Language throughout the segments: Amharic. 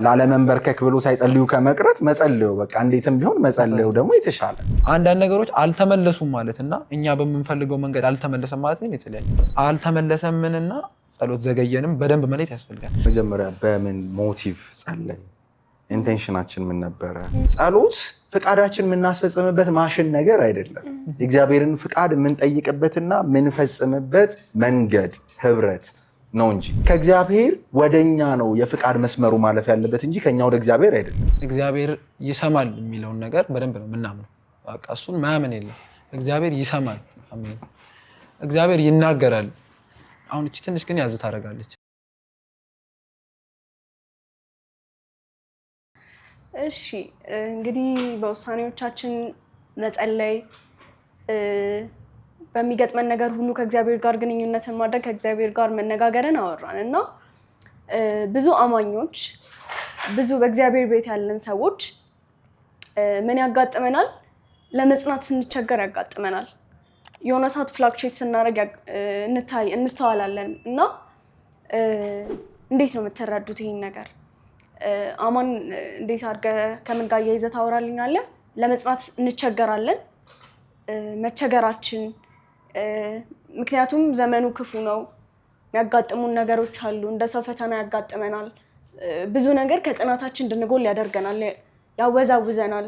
ላለመንበርከክ ብሎ ሳይጸልዩ ከመቅረት መጸለዩ በቃ እንዴትም ቢሆን መጸለዩ ደግሞ የተሻለ። አንዳንድ ነገሮች አልተመለሱም ማለትና እኛ በምንፈልገው መንገድ አልተመለሰም ማለት ግን የተለያየ አልተመለሰምንና ጸሎት ዘገየንም በደንብ መለየት ያስፈልጋል። መጀመሪያ በምን ሞቲቭ ጸለይ? ኢንቴንሽናችን ምን ነበረ? ጸሎት ፍቃዳችን የምናስፈጽምበት ማሽን ነገር አይደለም። እግዚአብሔርን ፍቃድ የምንጠይቅበትና የምንፈጽምበት መንገድ ህብረት ነው እንጂ ከእግዚአብሔር ወደኛ ነው የፍቃድ መስመሩ ማለፍ ያለበት እንጂ ከኛ ወደ እግዚአብሔር አይደለም። እግዚአብሔር ይሰማል የሚለውን ነገር በደንብ ነው የምናምነው። በቃ እሱን ማያምን የለም። እግዚአብሔር ይሰማል፣ አሜን። እግዚአብሔር ይናገራል። አሁን እቺ ትንሽ ግን ያዝ ታደርጋለች። እሺ እንግዲህ በውሳኔዎቻችን መጸለይ በሚገጥመን ነገር ሁሉ ከእግዚአብሔር ጋር ግንኙነትን ማድረግ ከእግዚአብሔር ጋር መነጋገርን አወራን እና ብዙ አማኞች ብዙ በእግዚአብሔር ቤት ያለን ሰዎች ምን ያጋጥመናል? ለመጽናት ስንቸገር ያጋጥመናል። የሆነ ሰዓት ፍላክቹዌት ስናደርግ እንስተዋላለን እና እንዴት ነው የምትረዱት ይሄን ነገር? አማን እንዴት አድርገህ ከምን ጋር እያይዘህ ታወራልኛለህ? ለመጽናት እንቸገራለን። መቸገራችን ምክንያቱም ዘመኑ ክፉ ነው። የሚያጋጥሙን ነገሮች አሉ። እንደ ሰው ፈተና ያጋጥመናል። ብዙ ነገር ከጽናታችን እንድንጎል ያደርገናል፣ ያወዛውዘናል።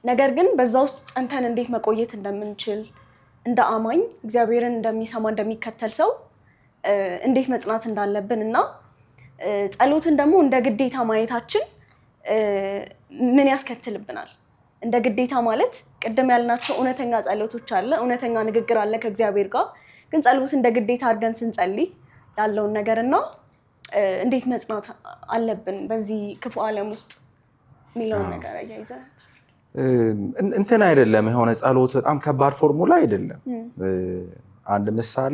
ነገር ግን በዛ ውስጥ ጸንተን እንዴት መቆየት እንደምንችል እንደ አማኝ እግዚአብሔርን እንደሚሰማ እንደሚከተል ሰው እንዴት መጽናት እንዳለብን እና ጸሎትን ደግሞ እንደ ግዴታ ማየታችን ምን ያስከትልብናል? እንደ ግዴታ ማለት ቅድም ያልናቸው እውነተኛ ጸሎቶች አለ፣ እውነተኛ ንግግር አለ ከእግዚአብሔር ጋር። ግን ጸሎት እንደ ግዴታ አድርገን ስንጸልይ ያለውን ነገርና እንዴት መጽናት አለብን በዚህ ክፉ ዓለም ውስጥ የሚለውን ነገር አያይዘ እንትን አይደለም። የሆነ ጸሎት በጣም ከባድ ፎርሙላ አይደለም። አንድ ምሳሌ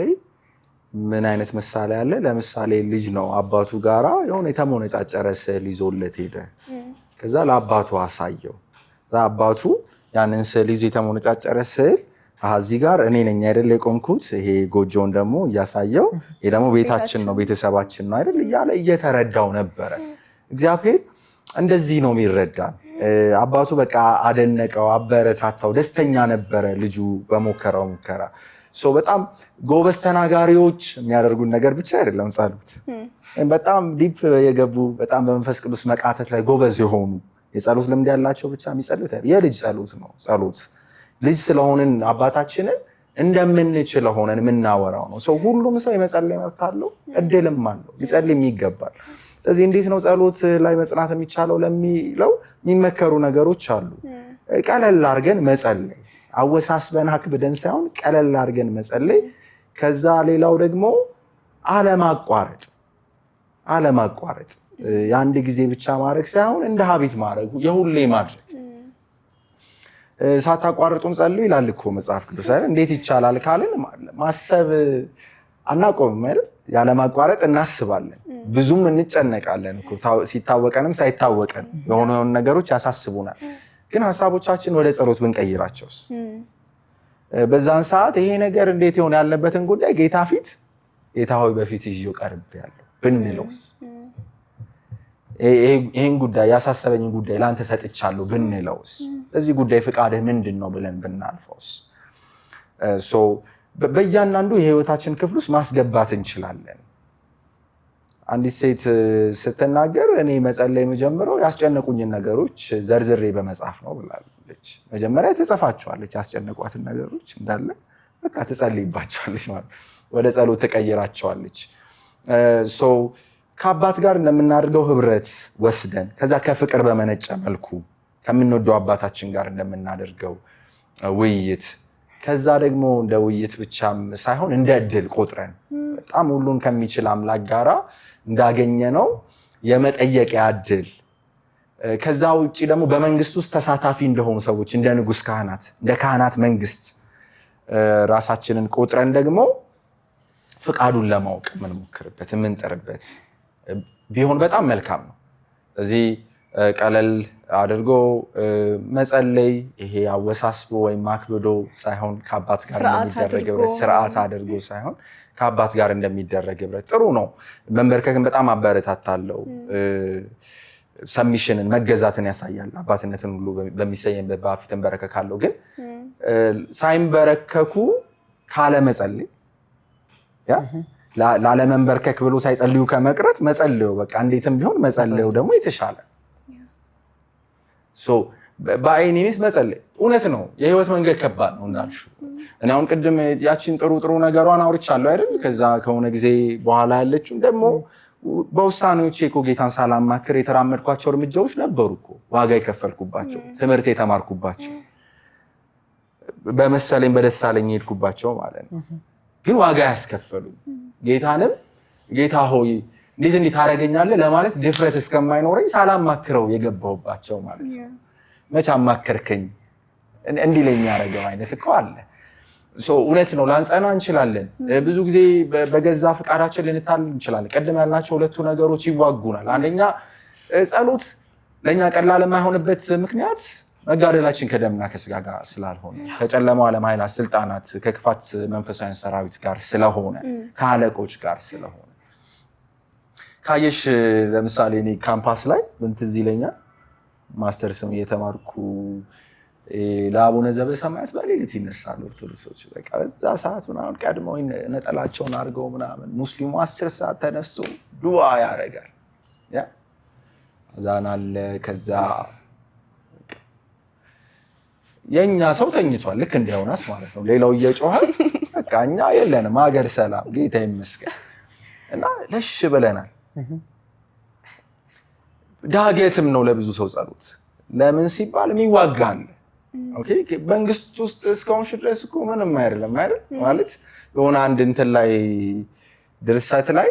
ምን አይነት ምሳሌ አለ? ለምሳሌ ልጅ ነው አባቱ ጋራ የሆነ የተሞነጫጨረ ስዕል ይዞለት ሄደ። ከዛ ለአባቱ አሳየው። አባቱ ያንን ስዕል ይዞ የተሞነጫጨረ ስዕል እዚህ ጋር እኔ ነኝ አይደል የቆምኩት፣ ይሄ ጎጆውን ደግሞ እያሳየው፣ ይሄ ደግሞ ቤታችን ነው ቤተሰባችን ነው አይደል እያለ እየተረዳው ነበረ። እግዚአብሔር እንደዚህ ነው የሚረዳን። አባቱ በቃ አደነቀው፣ አበረታታው፣ ደስተኛ ነበረ ልጁ በሞከረው ሙከራ። በጣም ጎበዝ ተናጋሪዎች የሚያደርጉን ነገር ብቻ አይደለም ጸሎት። በጣም ዲፕ የገቡ በጣም በመንፈስ ቅዱስ መቃተት ላይ ጎበዝ የሆኑ የጸሎት ልምድ ያላቸው ብቻ የሚጸሉት የልጅ ጸሎት ነው። ጸሎት ልጅ ስለሆንን አባታችንን እንደምንችል ሆነን የምናወራው ነው። ሁሉም ሰው የመጸለይ መብት አለው፣ እድልም አለው፣ ሊጸልይም ይገባል። ስለዚህ እንዴት ነው ጸሎት ላይ መጽናት የሚቻለው ለሚለው የሚመከሩ ነገሮች አሉ። ቀለል አድርገን መጸለይ፣ አወሳስበን አክብደን ሳይሆን ቀለል አድርገን መጸለይ። ከዛ ሌላው ደግሞ አለማቋረጥ የአንድ ጊዜ ብቻ ማድረግ ሳይሆን እንደ ሀቢት ማድረግ፣ የሁሌ ማድረግ። ሳታቋርጡም ጸልዩ ይላል እኮ መጽሐፍ ቅዱስ አይደል? እንዴት ይቻላል ካልን ማሰብ አናቆምም አይደል? ያለማቋረጥ እናስባለን፣ ብዙም እንጨነቃለን እኮ ሲታወቀንም ሳይታወቀን የሆኑ ነገሮች ያሳስቡናል። ግን ሀሳቦቻችን ወደ ጸሎት ብንቀይራቸውስ? በዛን ሰዓት ይሄ ነገር እንዴት ይሆን ያለበትን ጉዳይ ጌታ ፊት ጌታ ሆይ በፊት ይዤው ቀርቤያለሁ ብንለውስ? ይሄን ጉዳይ ያሳሰበኝን ጉዳይ ለአንተ ሰጥቻለሁ ብንለውስ? በዚህ ጉዳይ ፍቃድህ ምንድን ነው ብለን ብናልፈውስ? በእያንዳንዱ የህይወታችን ክፍል ውስጥ ማስገባት እንችላለን። አንዲት ሴት ስትናገር እኔ መጸለይ የምጀምረው ያስጨነቁኝን ነገሮች ዘርዝሬ በመጻፍ ነው ብላለች። መጀመሪያ ትጽፋቸዋለች ያስጨነቋትን ነገሮች እንዳለ በቃ ትጸልይባቸዋለች ማለት ወደ ጸሎት ትቀይራቸዋለች። ከአባት ጋር እንደምናደርገው ህብረት ወስደን ከዛ ከፍቅር በመነጨ መልኩ ከምንወደው አባታችን ጋር እንደምናደርገው ውይይት፣ ከዛ ደግሞ እንደ ውይይት ብቻም ሳይሆን እንደ እድል ቆጥረን በጣም ሁሉን ከሚችል አምላክ ጋራ እንዳገኘ ነው የመጠየቂያ እድል። ከዛ ውጭ ደግሞ በመንግስት ውስጥ ተሳታፊ እንደሆኑ ሰዎች እንደ ንጉስ ካህናት፣ እንደ ካህናት መንግስት ራሳችንን ቆጥረን ደግሞ ፍቃዱን ለማወቅ የምንሞክርበት የምንጥርበት ቢሆን በጣም መልካም ነው። እዚህ ቀለል አድርጎ መጸለይ ይሄ አወሳስቦ ወይም አክብዶ ሳይሆን ከአባት ጋር የሚደረግ ስርዓት አድርጎ ሳይሆን ከአባት ጋር እንደሚደረግ ህብረት ጥሩ ነው። መንበርከክን በጣም አበረታታለሁ። ሰሚሽንን መገዛትን ያሳያል። አባትነትን ሁሉ በሚሰየም በፊት እንበረከካለሁ። ግን ሳይንበረከኩ ካለመጸለይ ላለመንበርከክ ብሎ ሳይጸልዩ ከመቅረት መጸለዩ በቃ እንዴትም ቢሆን መጸለዩ ደግሞ የተሻለ በአይኒስ መጸለይ እውነት ነው። የህይወት መንገድ ከባድ ነው እንዳልሽው። እኔ አሁን ቅድም ያቺን ጥሩ ነገሯን አውርቻለሁ አይደል? ከዛ ከሆነ ጊዜ በኋላ ያለችው ደግሞ በውሳኔዎቼ እኮ ጌታን ሳላማክር የተራመድኳቸው እርምጃዎች ነበሩ እኮ ዋጋ የከፈልኩባቸው፣ ትምህርት የተማርኩባቸው፣ በመሰለኝ በደሳለኝ የሄድኩባቸው ማለት ነው። ግን ዋጋ ያስከፈሉኝ ጌታንም ጌታ ሆይ እንዴት ታደርገኛለህ ለማለት ድፍረት እስከማይኖረኝ ሳላማክረው የገባሁባቸው ማለት ነው። መቼ አማከርከኝ እንዲለኝ ያደረገው አይነት እኮ አለ። እውነት ነው። ላንጸና እንችላለን። ብዙ ጊዜ በገዛ ፈቃዳችን ልንታል እንችላለን። ቀደም ያልናቸው ሁለቱ ነገሮች ይዋጉናል። አንደኛ ጸሎት ለኛ ቀላል የማይሆንበት ምክንያት መጋደላችን ከደምና ከስጋ ጋር ስላልሆነ፣ ከጨለማው ዓለም ኃይላት፣ ስልጣናት፣ ከክፋት መንፈሳዊ ሰራዊት ጋር ስለሆነ፣ ከአለቆች ጋር ስለሆነ። ካየሽ ለምሳሌ እኔ ካምፓስ ላይ ምን ትዝ ይለኛል፣ ማስተርስም እየተማርኩ ለአቡነ ዘበሰማያት በሌሊት ይነሳሉ ኦርቶዶክሶች። በቃ በዛ ሰዓት ምናምን ቀድመው ነጠላቸውን አድርገው ምናምን፣ ሙስሊሙ 10 ሰዓት ተነስቶ ዱዓ ያደርጋል። አዛን አለ። ከዛ የኛ ሰው ተኝቷል፣ ልክ እንደሆነስ ማለት ነው። ሌላው እየጮኸ በቃ እኛ የለንም፣ ሀገር ሰላም፣ ጌታ ይመስገን እና ለሽ ብለናል። ዳገትም ነው ለብዙ ሰው ጸሎት። ለምን ሲባል የሚዋጋል። ኦኬ መንግስት ውስጥ እስካሁን ድረስ እኮ ምንም አይደለም አይደል? ማለት የሆነ አንድ እንትን ላይ ድርሰት ላይ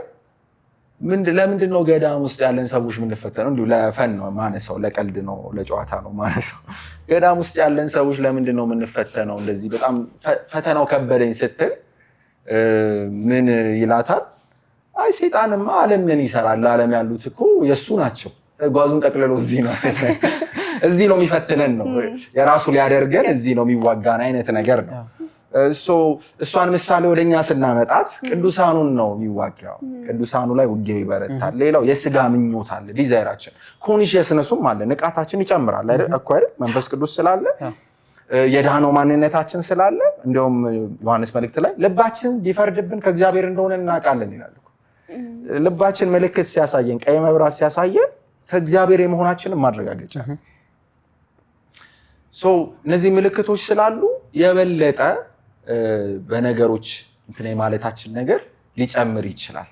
ለምንድን ነው ገዳም ውስጥ ያለን ሰዎች የምንፈተነው? እንዲሁ ለፈን ነው ማነሳው፣ ለቀልድ ነው፣ ለጨዋታ ነው ማነሳው። ገዳም ውስጥ ያለን ሰዎች ለምንድን ነው የምንፈተነው? እንደዚህ በጣም ፈተናው ከበደኝ ስትል ምን ይላታል? አይ ሰይጣንማ ዓለምን ይሰራል፣ ለዓለም ያሉት እኮ የሱ ናቸው። ጓዙን ጠቅልሎ እዚህ ነው የሚፈትነን ነው የራሱ ሊያደርገን እዚህ ነው የሚዋጋን አይነት ነገር ነው። እሷን ምሳሌ ወደኛ ስናመጣት ቅዱሳኑን ነው የሚዋጋው። ቅዱሳኑ ላይ ውጊያው ይበረታል። ሌላው የስጋ ምኞት አለ፣ ዲዛይራችን ኮንሺየስነሱም አለ፣ ንቃታችን ይጨምራል አይደል እኮ አይደል? መንፈስ ቅዱስ ስላለ የዳነው ማንነታችን ስላለ፣ እንደውም ዮሐንስ መልእክት ላይ ልባችን ቢፈርድብን ከእግዚአብሔር እንደሆነ እናውቃለን ይላል። ልባችን ምልክት ሲያሳየን፣ ቀይ መብራት ሲያሳየን ከእግዚአብሔር የመሆናችንን ማረጋገጫ። እነዚህ ምልክቶች ስላሉ የበለጠ በነገሮች እንትን የማለታችን ነገር ሊጨምር ይችላል።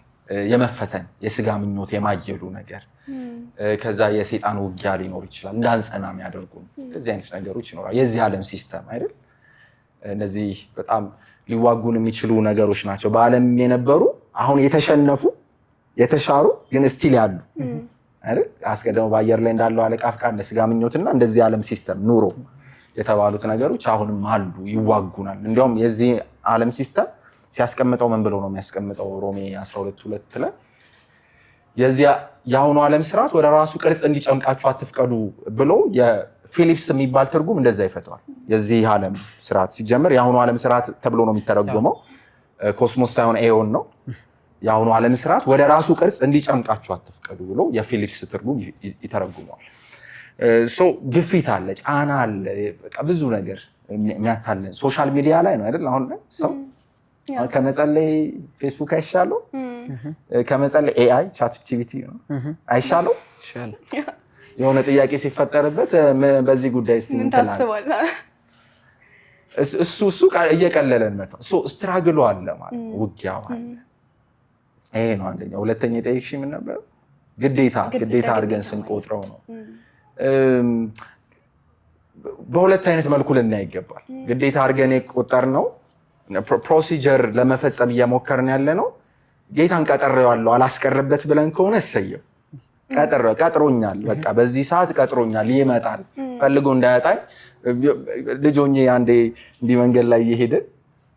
የመፈተን የስጋ ምኞት የማየሉ ነገር፣ ከዛ የሰይጣን ውጊያ ሊኖር ይችላል። እንዳንጸና የሚያደርጉ እዚህ አይነት ነገሮች ይኖራል። የዚህ ዓለም ሲስተም አይደል? እነዚህ በጣም ሊዋጉን የሚችሉ ነገሮች ናቸው። በዓለም የነበሩ አሁን የተሸነፉ የተሻሩ ግን ስቲል ያሉ አይደል? አስቀድሞ በአየር ላይ እንዳለው አለቃ ፍቃድ ለስጋ ምኞትና እንደዚህ ዓለም ሲስተም ኑሮ የተባሉት ነገሮች አሁንም አሉ፣ ይዋጉናል። እንዲያውም የዚህ ዓለም ሲስተም ሲያስቀምጠው ምን ብሎ ነው የሚያስቀምጠው? ሮሜ 12:2 ላይ የዚህ የአሁኑ ዓለም ስርዓት ወደ ራሱ ቅርጽ እንዲጨምቃችሁ አትፍቀዱ ብሎ የፊሊፕስ የሚባል ትርጉም እንደዛ ይፈተዋል። የዚህ ዓለም ስርዓት ሲጀምር የአሁኑ ዓለም ስርዓት ተብሎ ነው የሚተረጎመው። ኮስሞስ ሳይሆን ኤዮን ነው። የአሁኑ ዓለም ስርዓት ወደ ራሱ ቅርጽ እንዲጨምቃችሁ አትፍቀዱ ብሎ የፊሊፕስ ትርጉም ይተረጉመዋል። ግፊት አለ፣ ጫና አለ፣ በቃ ብዙ ነገር የሚያታለን ሶሻል ሚዲያ ላይ ነው አይደል? አሁን ሰው ከመጸለይ ፌስቡክ አይሻለው? ከመጸለይ ኤአይ ቻት ጂፒቲ ነው አይሻለው? የሆነ ጥያቄ ሲፈጠርበት በዚህ ጉዳይ እስቲ ምን ታስባለህ? እሱ እየቀለለን መጣ። ስትራግሉ አለ ማለት ውጊያው አለ። ይሄ ነው አንደኛው። ሁለተኛ የጠየቅሽኝ ምን ነበር? ግዴታ አድርገን ስንቆጥረው ነው። በሁለት አይነት መልኩ ልናይ ይገባል። ግዴታ አድርገን የቆጠርነው ፕሮሲጀር ለመፈጸም እየሞከርን ያለ ነው። ጌታን ቀጠሬዋለሁ አላስቀርበት ብለን ከሆነ እሰየው፣ ቀጥሮኛል፣ በቃ በዚህ ሰዓት ቀጥሮኛል፣ ይመጣል፣ ፈልጎ እንዳያጣኝ። ልጅ ሆኜ አንዴ እንዲህ መንገድ ላይ እየሄድን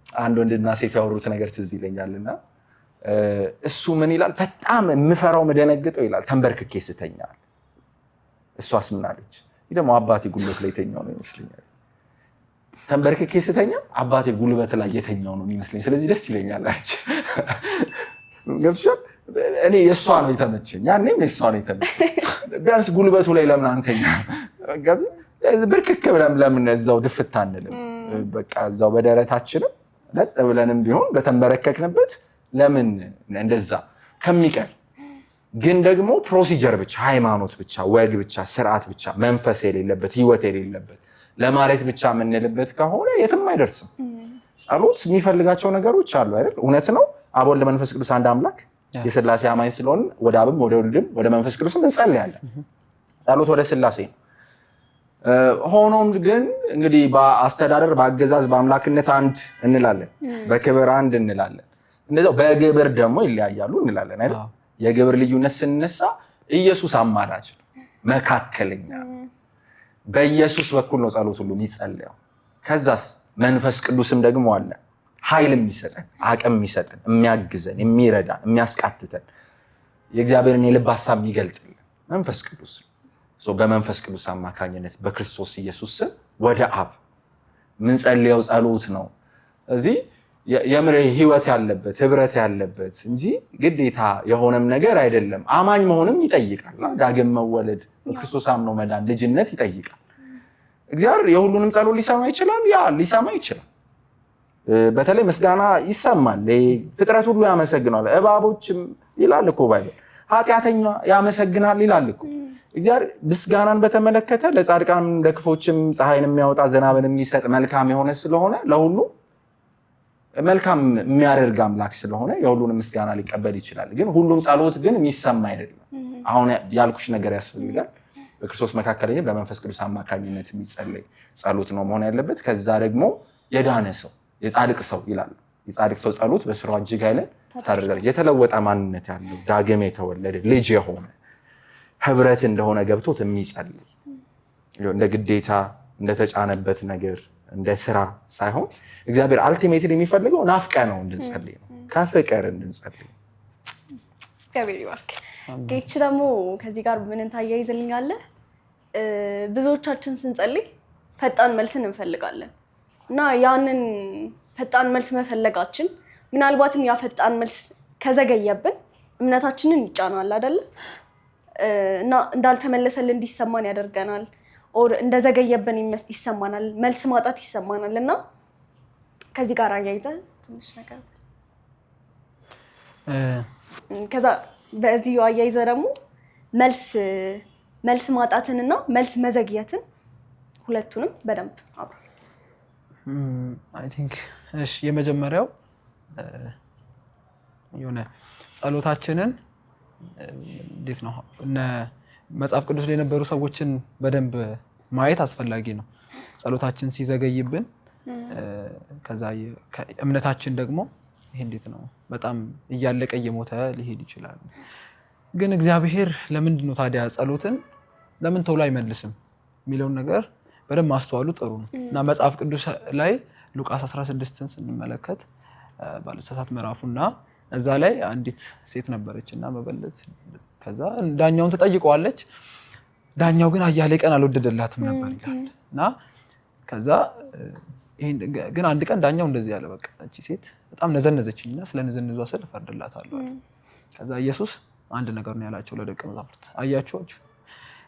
አንድ ወንድና ሴት ያወሩት ነገር ትዝ ይለኛልና እሱ ምን ይላል? በጣም የምፈራው የምደነግጠው ይላል ተንበርክኬ ስተኛል። እሷስ ምን አለች? ይህ ደግሞ አባቴ ጉልበት ላይ የተኛው ነው ይመስለኛል። ተንበርክኬ ስተኛ አባቴ ጉልበት ላይ የተኛው ነው የሚመስለኝ፣ ስለዚህ ደስ ይለኛል አለች። ገብቶሻል? እኔ የእሷ ነው የተመቸኝ፣ ያኔም የእሷ ነው የተመቸኝ። ቢያንስ ጉልበቱ ላይ ለምን አንተኛ ብርክክ ብለን ለምን እዛው ድፍት አንልም? በቃ እዛው በደረታችንም ለጥ ብለንም ቢሆን በተንበረከክንበት ለምን እንደዛ ከሚቀር ግን ደግሞ ፕሮሲጀር ብቻ ሃይማኖት ብቻ ወግ ብቻ ስርዓት ብቻ መንፈስ የሌለበት ህይወት የሌለበት ለማለት ብቻ የምንልበት ከሆነ የትም አይደርስም። ጸሎት የሚፈልጋቸው ነገሮች አሉ አይደል? እውነት ነው። አብ ወልድ መንፈስ ቅዱስ አንድ አምላክ የስላሴ አማኝ ስለሆን ወደ አብም ወደ ወልድም ወደ መንፈስ ቅዱስም እንጸልያለን። ጸሎት ወደ ስላሴ ነው። ሆኖም ግን እንግዲህ በአስተዳደር በአገዛዝ በአምላክነት አንድ እንላለን፣ በክብር አንድ እንላለን። እንደዛው በግብር ደግሞ ይለያያሉ እንላለን አይደል? የግብር ልዩነት ስንነሳ ኢየሱስ አማላጅ ነው፣ መካከለኛ በኢየሱስ በኩል ነው ጸሎት ሁሉ የሚጸለየው። ከዛስ መንፈስ ቅዱስም ደግሞ አለ፣ ኃይል የሚሰጠን አቅም የሚሰጠን የሚያግዘን የሚረዳን የሚያስቃትተን የእግዚአብሔርን የልብ ሀሳብ የሚገልጥልን መንፈስ ቅዱስ ነው። በመንፈስ ቅዱስ አማካኝነት በክርስቶስ ኢየሱስ ስም ወደ አብ ምንጸልየው ጸሎት ነው። እዚህ የምር ህይወት ያለበት ህብረት ያለበት እንጂ ግዴታ የሆነም ነገር አይደለም። አማኝ መሆንም ይጠይቃል። ዳግም መወለድ በክርስቶስ አምኖ መዳን ልጅነት ይጠይቃል። እግዚአብሔር የሁሉንም ጸሎት ሊሰማ ይችላል። ሊሰማ ይችላል። በተለይ ምስጋና ይሰማል። ፍጥረት ሁሉ ያመሰግናል። እባቦችም ይላል እኮ ባይብል ኃጢአተኛ ያመሰግናል ይላል እኮ። እግዚአብሔር ምስጋናን በተመለከተ ለጻድቃን ለክፎችም ፀሐይን የሚያወጣ ዝናብን የሚሰጥ መልካም የሆነ ስለሆነ ለሁሉ መልካም የሚያደርግ አምላክ ስለሆነ የሁሉንም ምስጋና ሊቀበል ይችላል። ግን ሁሉም ጸሎት ግን የሚሰማ አይደለም። አሁን ያልኩሽ ነገር ያስፈልጋል። በክርስቶስ መካከለኛ በመንፈስ ቅዱስ አማካኝነት የሚጸለይ ጸሎት ነው መሆን ያለበት። ከዛ ደግሞ የዳነ ሰው የጻድቅ ሰው ይላል። የጻድቅ ሰው ጸሎት በስራው እጅግ ኃይልን ታደርጋለች። የተለወጠ ማንነት ያለው ዳግም የተወለደ ልጅ የሆነ ህብረት እንደሆነ ገብቶት የሚጸልይ እንደ ግዴታ እንደተጫነበት ነገር እንደ ስራ ሳይሆን እግዚአብሔር አልቲሜትሊ የሚፈልገው ናፍቀ ነው እንድንጸልይ ነው፣ ከፍቅር እንድንጸልይ። እግዚአብሔር ይባርክ። ጌች ደግሞ ከዚህ ጋር ምንን ታያይዝልኛለህ? ብዙዎቻችን ስንጸልይ ፈጣን መልስን እንፈልጋለን እና ያንን ፈጣን መልስ መፈለጋችን ምናልባትም ያ ፈጣን መልስ ከዘገየብን እምነታችንን ይጫናል አይደለ? እና እንዳልተመለሰልን እንዲሰማን ያደርገናል። ኦር እንደዘገየብን ይሰማናል፣ መልስ ማጣት ይሰማናል። እና ከዚህ ጋር አያይዘህ ትንሽ ነገር ከዛ በዚህ አያይዘህ ደግሞ መልስ ማጣትንና መልስ መዘግየትን ሁለቱንም በደንብ አብራ። አይ ቲንክ እሺ፣ የመጀመሪያው የሆነ ጸሎታችንን እንዴት ነው እነ መጽሐፍ ቅዱስ ላይ የነበሩ ሰዎችን በደንብ ማየት አስፈላጊ ነው። ጸሎታችን ሲዘገይብን ከዛ እምነታችን ደግሞ ይሄ እንዴት ነው በጣም እያለቀ እየሞተ ሊሄድ ይችላል። ግን እግዚአብሔር ለምንድን ነው ታዲያ ጸሎትን ለምን ቶሎ አይመልስም የሚለውን ነገር በደንብ ማስተዋሉ ጥሩ ነው እና መጽሐፍ ቅዱስ ላይ ሉቃስ 16ን ስንመለከት ባለሰሳት ምዕራፉና እዛ ላይ አንዲት ሴት ነበረችና መበለት ከዛ ዳኛውን ተጠይቀዋለች። ዳኛው ግን አያሌ ቀን አልወደደላትም ነበር ይላል እና ከዛ ግን አንድ ቀን ዳኛው እንደዚህ ያለ በቃ እቺ ሴት በጣም ነዘነዘችኝና ስለ ንዝንዟ ስል እፈርድላታለሁ አለ። ከዛ ኢየሱስ አንድ ነገር ነው ያላቸው ለደቀ መዛሙርት፣ አያችሁ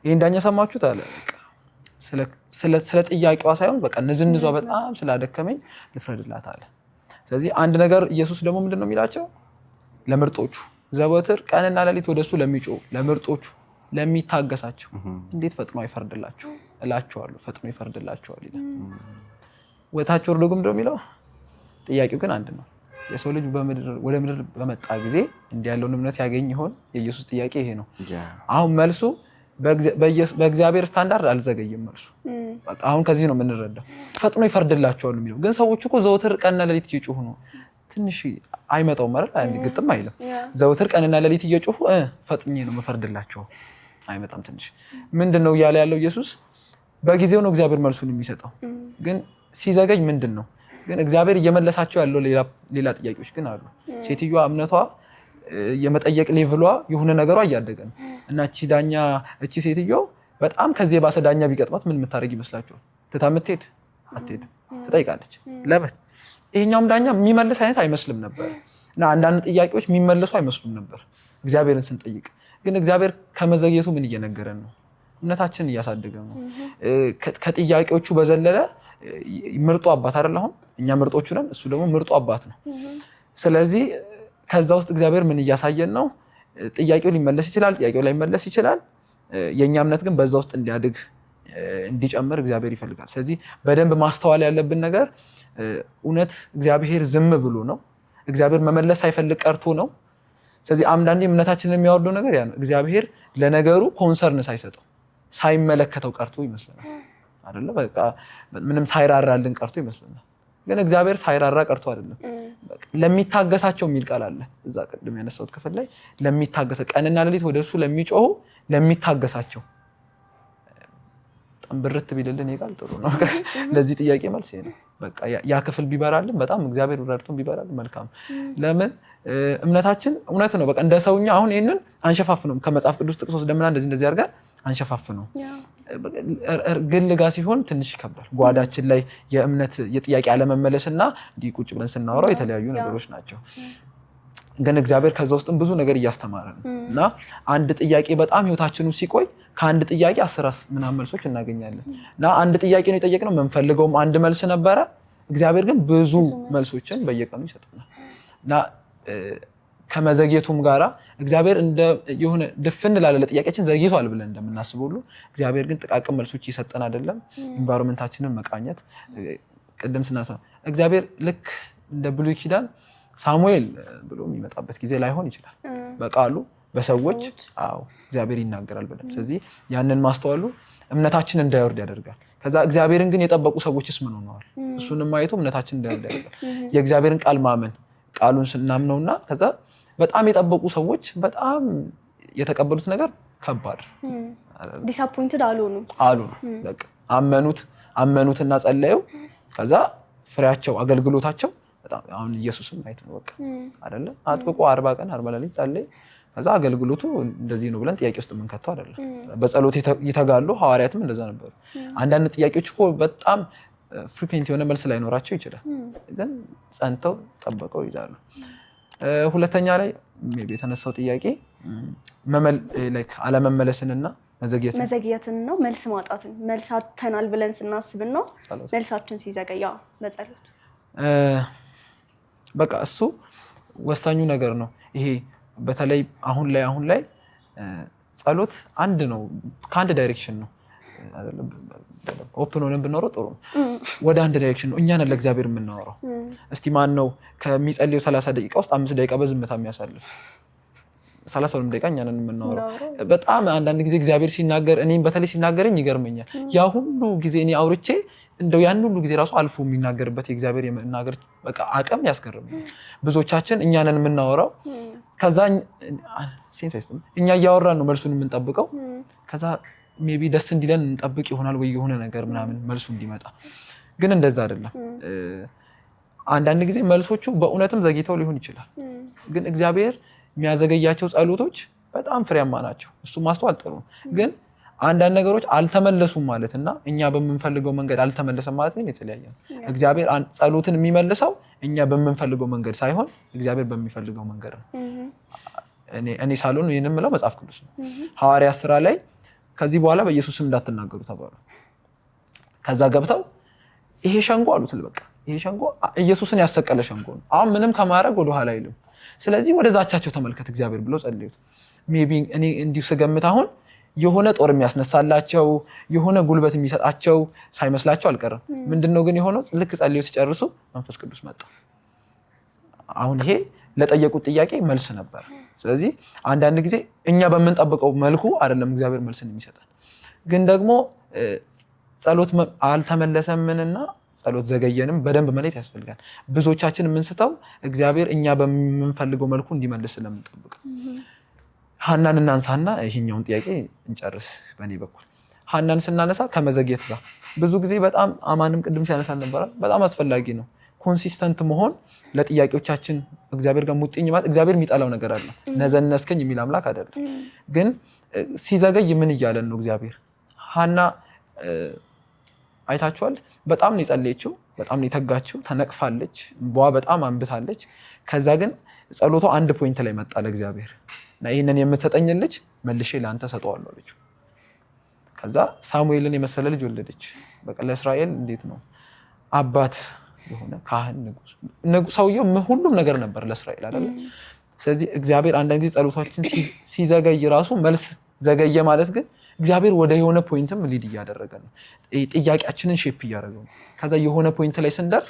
ይሄን ዳኛ ሰማችሁት አለ። በቃ ስለ ጥያቄዋ ሳይሆን በቃ ንዝንዟ በጣም ስላደከመኝ ልፍረድላት አለ። ስለዚህ አንድ ነገር ኢየሱስ ደግሞ ምንድን ነው የሚላቸው ለምርጦቹ ዘወትር ቀንና ሌሊት ወደሱ ለሚጮሁ ለምርጦቹ ለሚታገሳቸው እንዴት ፈጥኖ አይፈርድላቸው እላቸዋለሁ፣ ፈጥኖ ይፈርድላቸዋል ይላል። ወታች ወርዶ ግን እንደሚለው ጥያቄው ግን አንድ ነው። የሰው ልጅ ወደ ምድር በመጣ ጊዜ እንዲህ ያለውን እምነት ያገኝ ይሆን? የኢየሱስ ጥያቄ ይሄ ነው። አሁን መልሱ በእግዚአብሔር ስታንዳርድ አልዘገየም መልሱ። በቃ አሁን ከዚህ ነው የምንረዳው ፈጥኖ ይፈርድላቸዋል የሚለው። ግን ሰዎች እኮ ዘወትር ቀንና ሌሊት እየጮሁ ነው። ትንሽ አይመጣውም ማለት አንድ ግጥም አይልም። ዘወትር ቀንና ሌሊት እየጮሁ ፈጥኜ ነው መፈርድላቸው አይመጣም። ትንሽ ምንድነው እያለ ያለው ኢየሱስ? በጊዜው ነው እግዚአብሔር መልሱን የሚሰጠው። ግን ሲዘገኝ ምንድን ነው ግን እግዚአብሔር እየመለሳቸው ያለው ሌላ ጥያቄዎች ግን አሉ። ሴትዮዋ እምነቷ የመጠየቅ ሌቭሏ የሆነ ነገሯ እያደገ ነው እና እቺ ሴትዮ በጣም ከዚህ የባሰ ዳኛ ቢገጥማት ምን የምታደርግ ይመስላችኋል? ትታ የምትሄድ አትሄድም፣ ትጠይቃለች። ለምን? ይሄኛውም ዳኛ የሚመልስ አይነት አይመስልም ነበር እና አንዳንድ ጥያቄዎች የሚመለሱ አይመስሉም ነበር እግዚአብሔርን ስንጠይቅ። ግን እግዚአብሔር ከመዘግየቱ ምን እየነገረን ነው? እምነታችንን እያሳደገ ነው። ከጥያቄዎቹ በዘለለ ምርጡ አባት አይደል? አሁን እኛ ምርጦቹ ነን፣ እሱ ደግሞ ምርጡ አባት ነው። ስለዚህ ከዛ ውስጥ እግዚአብሔር ምን እያሳየን ነው? ጥያቄው ሊመለስ ይችላል፣ ጥያቄው ላይመለስ ይችላል። የእኛ እምነት ግን በዛ ውስጥ እንዲያድግ እንዲጨምር እግዚአብሔር ይፈልጋል። ስለዚህ በደንብ ማስተዋል ያለብን ነገር እውነት እግዚአብሔር ዝም ብሎ ነው? እግዚአብሔር መመለስ ሳይፈልግ ቀርቶ ነው? ስለዚህ አንዳንዴ እምነታችንን የሚያወርደው ነገር ያ ነው። እግዚአብሔር ለነገሩ ኮንሰርን ሳይሰጠው ሳይመለከተው ቀርቶ ይመስለናል አይደለ? በቃ ምንም ሳይራራልን ቀርቶ ይመስለናል። ግን እግዚአብሔር ሳይራራ ቀርቶ አይደለም። ለሚታገሳቸው የሚል ቃል አለ እዛ ቅድም ያነሳሁት ክፍል ላይ። ለሚታገሰ ቀንና ሌሊት ወደ እሱ ለሚጮሁ ለሚታገሳቸው። በጣም ብርት ቢልልን ይቃል ጥሩ ነው። ለዚህ ጥያቄ መልስ ይሄ ነው። በቃ ያ ክፍል ቢበራልን በጣም እግዚአብሔር ረድቶን ቢበራልን መልካም። ለምን እምነታችን እውነት ነው። በቃ እንደ ሰውኛ አሁን ይሄንን አንሸፋፍነውም። ከመጽሐፍ ቅዱስ ጥቅስ ወስደን እንደዚህ አድርገን አንሸፋፍነው። ግል ጋር ሲሆን ትንሽ ይከብዳል። ጓዳችን ላይ የእምነት የጥያቄ አለመመለስና እንዲህ ቁጭ ብለን ስናወራው የተለያዩ ነገሮች ናቸው። ግን እግዚአብሔር ከዛ ውስጥም ብዙ ነገር እያስተማረ ነው እና አንድ ጥያቄ በጣም ህይወታችን ውስጥ ሲቆይ ከአንድ ጥያቄ 10 ምናምን መልሶች እናገኛለን። እና አንድ ጥያቄ ነው የጠየቅነው፣ የምንፈልገውም አንድ መልስ ነበረ። እግዚአብሔር ግን ብዙ መልሶችን በየቀኑ ይሰጠናል እና ከመዘግየቱም ጋራ እግዚአብሔር እንደ የሆነ ድፍን ላለ ለጥያቄያችን ዘግይቷል ብለን እንደምናስብ ሁሉ እግዚአብሔር ግን ጥቃቅን መልሶች እየሰጠን አይደለም። ኢንቫይሮንመንታችንን መቃኘት ቅድም ስናነሳ እግዚአብሔር ልክ እንደ ብሉይ ኪዳን ሳሙኤል ብሎ የሚመጣበት ጊዜ ላይሆን ይችላል። በቃሉ በሰዎች እግዚአብሔር ይናገራል ብለን። ስለዚህ ያንን ማስተዋሉ እምነታችን እንዳይወርድ ያደርጋል። ከዛ እግዚአብሔርን ግን የጠበቁ ሰዎችስ ምን ሆነዋል? እሱንም ማየቱ እምነታችን እንዳይወርድ ያደርጋል። የእግዚአብሔርን ቃል ማመን ቃሉን ስናምነውና ከዛ በጣም የጠበቁ ሰዎች በጣም የተቀበሉት ነገር ከባድ ዲስአፖይንትድ አሉ። በቃ አመኑትና ጸለዩ። ከዛ ፍሬያቸው አገልግሎታቸው በጣም አሁን ኢየሱስም ማየት ነው በቃ አይደለ? አጥብቆ 40 ቀን 40 ሌሊት ጸለየ። ከዛ አገልግሎቱ እንደዚህ ነው ብለን ጥያቄ ውስጥ የምንከተው አይደለም። በጸሎት ይተጋሉ። ሐዋርያትም እንደዛ ነበሩ። አንዳንድ ጥያቄዎች እኮ በጣም ፍሪኩዌንት የሆነ መልስ ላይኖራቸው ይችላል፣ ግን ጸንተው ጠበቀው ይዛሉ። ሁለተኛ ላይ የተነሳው ጥያቄ አለመመለስንና መዘግየትን ነው፣ መልስ ማጣትን። መልስ አጥተናል ብለን ስናስብን ነው መልሳችን ሲዘገይ በጸሎት በቃ እሱ ወሳኙ ነገር ነው። ይሄ በተለይ አሁን ላይ ጸሎት አንድ ነው፣ ከአንድ ዳይሬክሽን ነው። ኦፕን ሆነን ብንኖረው ጥሩ ነው። ወደ አንድ ዳይሬክሽን ነው። እኛ ነን ለእግዚአብሔር የምናወራው። እስቲ ማን ነው ከሚጸልየው 30 ደቂቃ ውስጥ 5 ደቂቃ በዝምታ የሚያሳልፍ? 30 ደቂቃ እኛ ነን የምናወራው። በጣም አንዳንድ ጊዜ እግዚአብሔር ሲናገር፣ እኔም በተለይ ሲናገረኝ ይገርመኛል። ያ ሁሉ ጊዜ እኔ አውርቼ እንደው ያን ሁሉ ጊዜ ራሱ አልፎ የሚናገርበት የእግዚአብሔር የመናገር በቃ አቅም ያስገርመኛል። ብዙዎቻችን እኛ ነን የምናወራው። ከዛ እኛ እያወራን ነው መልሱን የምንጠብቀው። ከዛ ሜቢ ደስ እንዲለን እንጠብቅ ይሆናል ወይ የሆነ ነገር ምናምን መልሱ እንዲመጣ። ግን እንደዛ አይደለም። አንዳንድ ጊዜ መልሶቹ በእውነትም ዘግይተው ሊሆን ይችላል። ግን እግዚአብሔር የሚያዘገያቸው ጸሎቶች በጣም ፍሬያማ ናቸው። እሱ ማስተዋል ጥሩ ነው። ግን አንዳንድ ነገሮች አልተመለሱም ማለት እና እኛ በምንፈልገው መንገድ አልተመለሰም ማለት ግን የተለያየ ነው። እግዚአብሔር ጸሎትን የሚመልሰው እኛ በምንፈልገው መንገድ ሳይሆን እግዚአብሔር በሚፈልገው መንገድ ነው። እኔ ሳልሆን ይህን የምለው መጽሐፍ ቅዱስ ነው። ሐዋርያት ሥራ ላይ ከዚህ በኋላ በኢየሱስም እንዳትናገሩ ተባሉ። ከዛ ገብተው ይሄ ሸንጎ አሉት። በቃ ይሄ ሸንጎ ኢየሱስን ያሰቀለ ሸንጎ ነው። አሁን ምንም ከማድረግ ወደ ኋላ አይልም። ስለዚህ ወደ ዛቻቸው ተመልከት እግዚአብሔር ብለው ጸልዩት። ሜቢ እኔ እንዲሁ ስገምት አሁን የሆነ ጦር የሚያስነሳላቸው የሆነ ጉልበት የሚሰጣቸው ሳይመስላቸው አልቀረም። ምንድነው ግን የሆነው? ልክ ጸልዩ ሲጨርሱ መንፈስ ቅዱስ መጣ። አሁን ይሄ ለጠየቁት ጥያቄ መልስ ነበር። ስለዚህ አንዳንድ ጊዜ እኛ በምንጠብቀው መልኩ አይደለም እግዚአብሔር መልስን የሚሰጠን። ግን ደግሞ ጸሎት አልተመለሰምንና ጸሎት ዘገየንም በደንብ መለየት ያስፈልጋል። ብዙዎቻችን የምንስተው እግዚአብሔር እኛ በምንፈልገው መልኩ እንዲመልስ ስለምንጠብቅ። ሐናን እናንሳና ይሄኛውን ጥያቄ እንጨርስ። በእኔ በኩል ሐናን ስናነሳ ከመዘግየት ጋር ብዙ ጊዜ በጣም አማንም ቅድም ሲያነሳ ነበር፣ በጣም አስፈላጊ ነው ኮንሲስተንት መሆን ለጥያቄዎቻችን። እግዚአብሔር ጋር ሙጥኝ ማለት እግዚአብሔር የሚጠላው ነገር አለ። ነዘነስከኝ የሚል አምላክ አይደለም። ግን ሲዘገይ ምን እያለን ነው እግዚአብሔር? ሐና አይታችኋል። በጣም ነው የጸለየችው፣ በጣም ነው የተጋችው፣ ተነቅፋለች፣ እንባዋ በጣም አንብታለች። ከዛ ግን ጸሎቷ አንድ ፖይንት ላይ መጣ ለእግዚአብሔር እና ይህንን የምትሰጠኝ ልጅ መልሼ ለአንተ ሰጠዋለሁ አለችው። ከዛ ሳሙኤልን የመሰለ ልጅ ወለደች። በቃ ለእስራኤል እንዴት ነው አባት የሆነ ካህን ንጉስ ሰውየው ሁሉም ነገር ነበር ለእስራኤል አይደለ? ስለዚህ እግዚአብሔር አንዳንድ ጊዜ ጸሎታችን ሲዘገይ ራሱ መልስ ዘገየ ማለት ግን እግዚአብሔር ወደ የሆነ ፖይንትም ሊድ እያደረገ ነው። ጥያቄያችንን ሼፕ እያደረገው ነው። ከዛ የሆነ ፖይንት ላይ ስንደርስ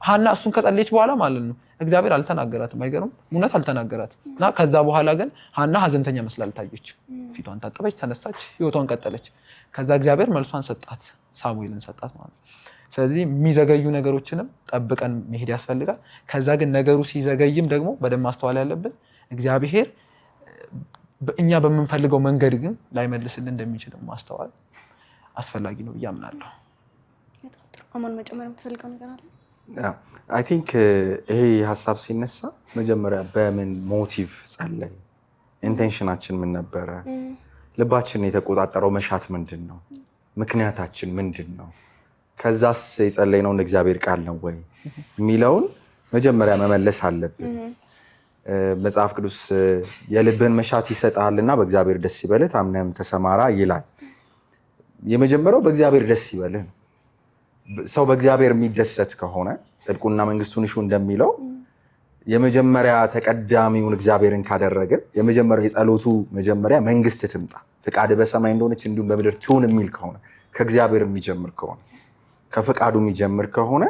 ሐና እሱን ከጸለየች በኋላ ማለት ነው እግዚአብሔር አልተናገራትም። አይገርም? እውነት አልተናገራትም። እና ከዛ በኋላ ግን ሐና ሀዘንተኛ መስላ አልታየች። ፊቷን ታጠበች፣ ተነሳች፣ ህይወቷን ቀጠለች። ከዛ እግዚአብሔር መልሷን ሰጣት፣ ሳሙኤልን ሰጣት ማለት ነው። ስለዚህ የሚዘገዩ ነገሮችንም ጠብቀን መሄድ ያስፈልጋል። ከዛ ግን ነገሩ ሲዘገይም ደግሞ በደንብ ማስተዋል ያለብን እግዚአብሔር እኛ በምንፈልገው መንገድ ግን ላይመልስልን እንደሚችል ማስተዋል አስፈላጊ ነው ብዬ አምናለሁ። አማን መጨመር የምትፈልገው ነገር አለ? አይ ቲንክ ይሄ ሀሳብ ሲነሳ መጀመሪያ በምን ሞቲቭ ጸለይ፣ ኢንቴንሽናችን ምን ነበረ፣ ልባችን የተቆጣጠረው መሻት ምንድን ነው፣ ምክንያታችን ምንድን ነው፣ ከዛስ የጸለይነው እንደ እግዚአብሔር ቃል ነው ወይ የሚለውን መጀመሪያ መመለስ አለብን። መጽሐፍ ቅዱስ የልብን መሻት ይሰጣልና በእግዚአብሔር ደስ ይበልህ ታምነህም ተሰማራ ይላል። የመጀመሪያው በእግዚአብሔር ደስ ይበልህ። ሰው በእግዚአብሔር የሚደሰት ከሆነ ጽድቁና መንግስቱን እሹ እንደሚለው የመጀመሪያ ተቀዳሚውን እግዚአብሔርን ካደረገ የመጀመሪያው የጸሎቱ መጀመሪያ መንግስት ትምጣ፣ ፍቃድ በሰማይ እንደሆነች እንዲሁም በምድር ትሁን የሚል ከሆነ ከእግዚአብሔር የሚጀምር ከሆነ ከፍቃዱ የሚጀምር ከሆነ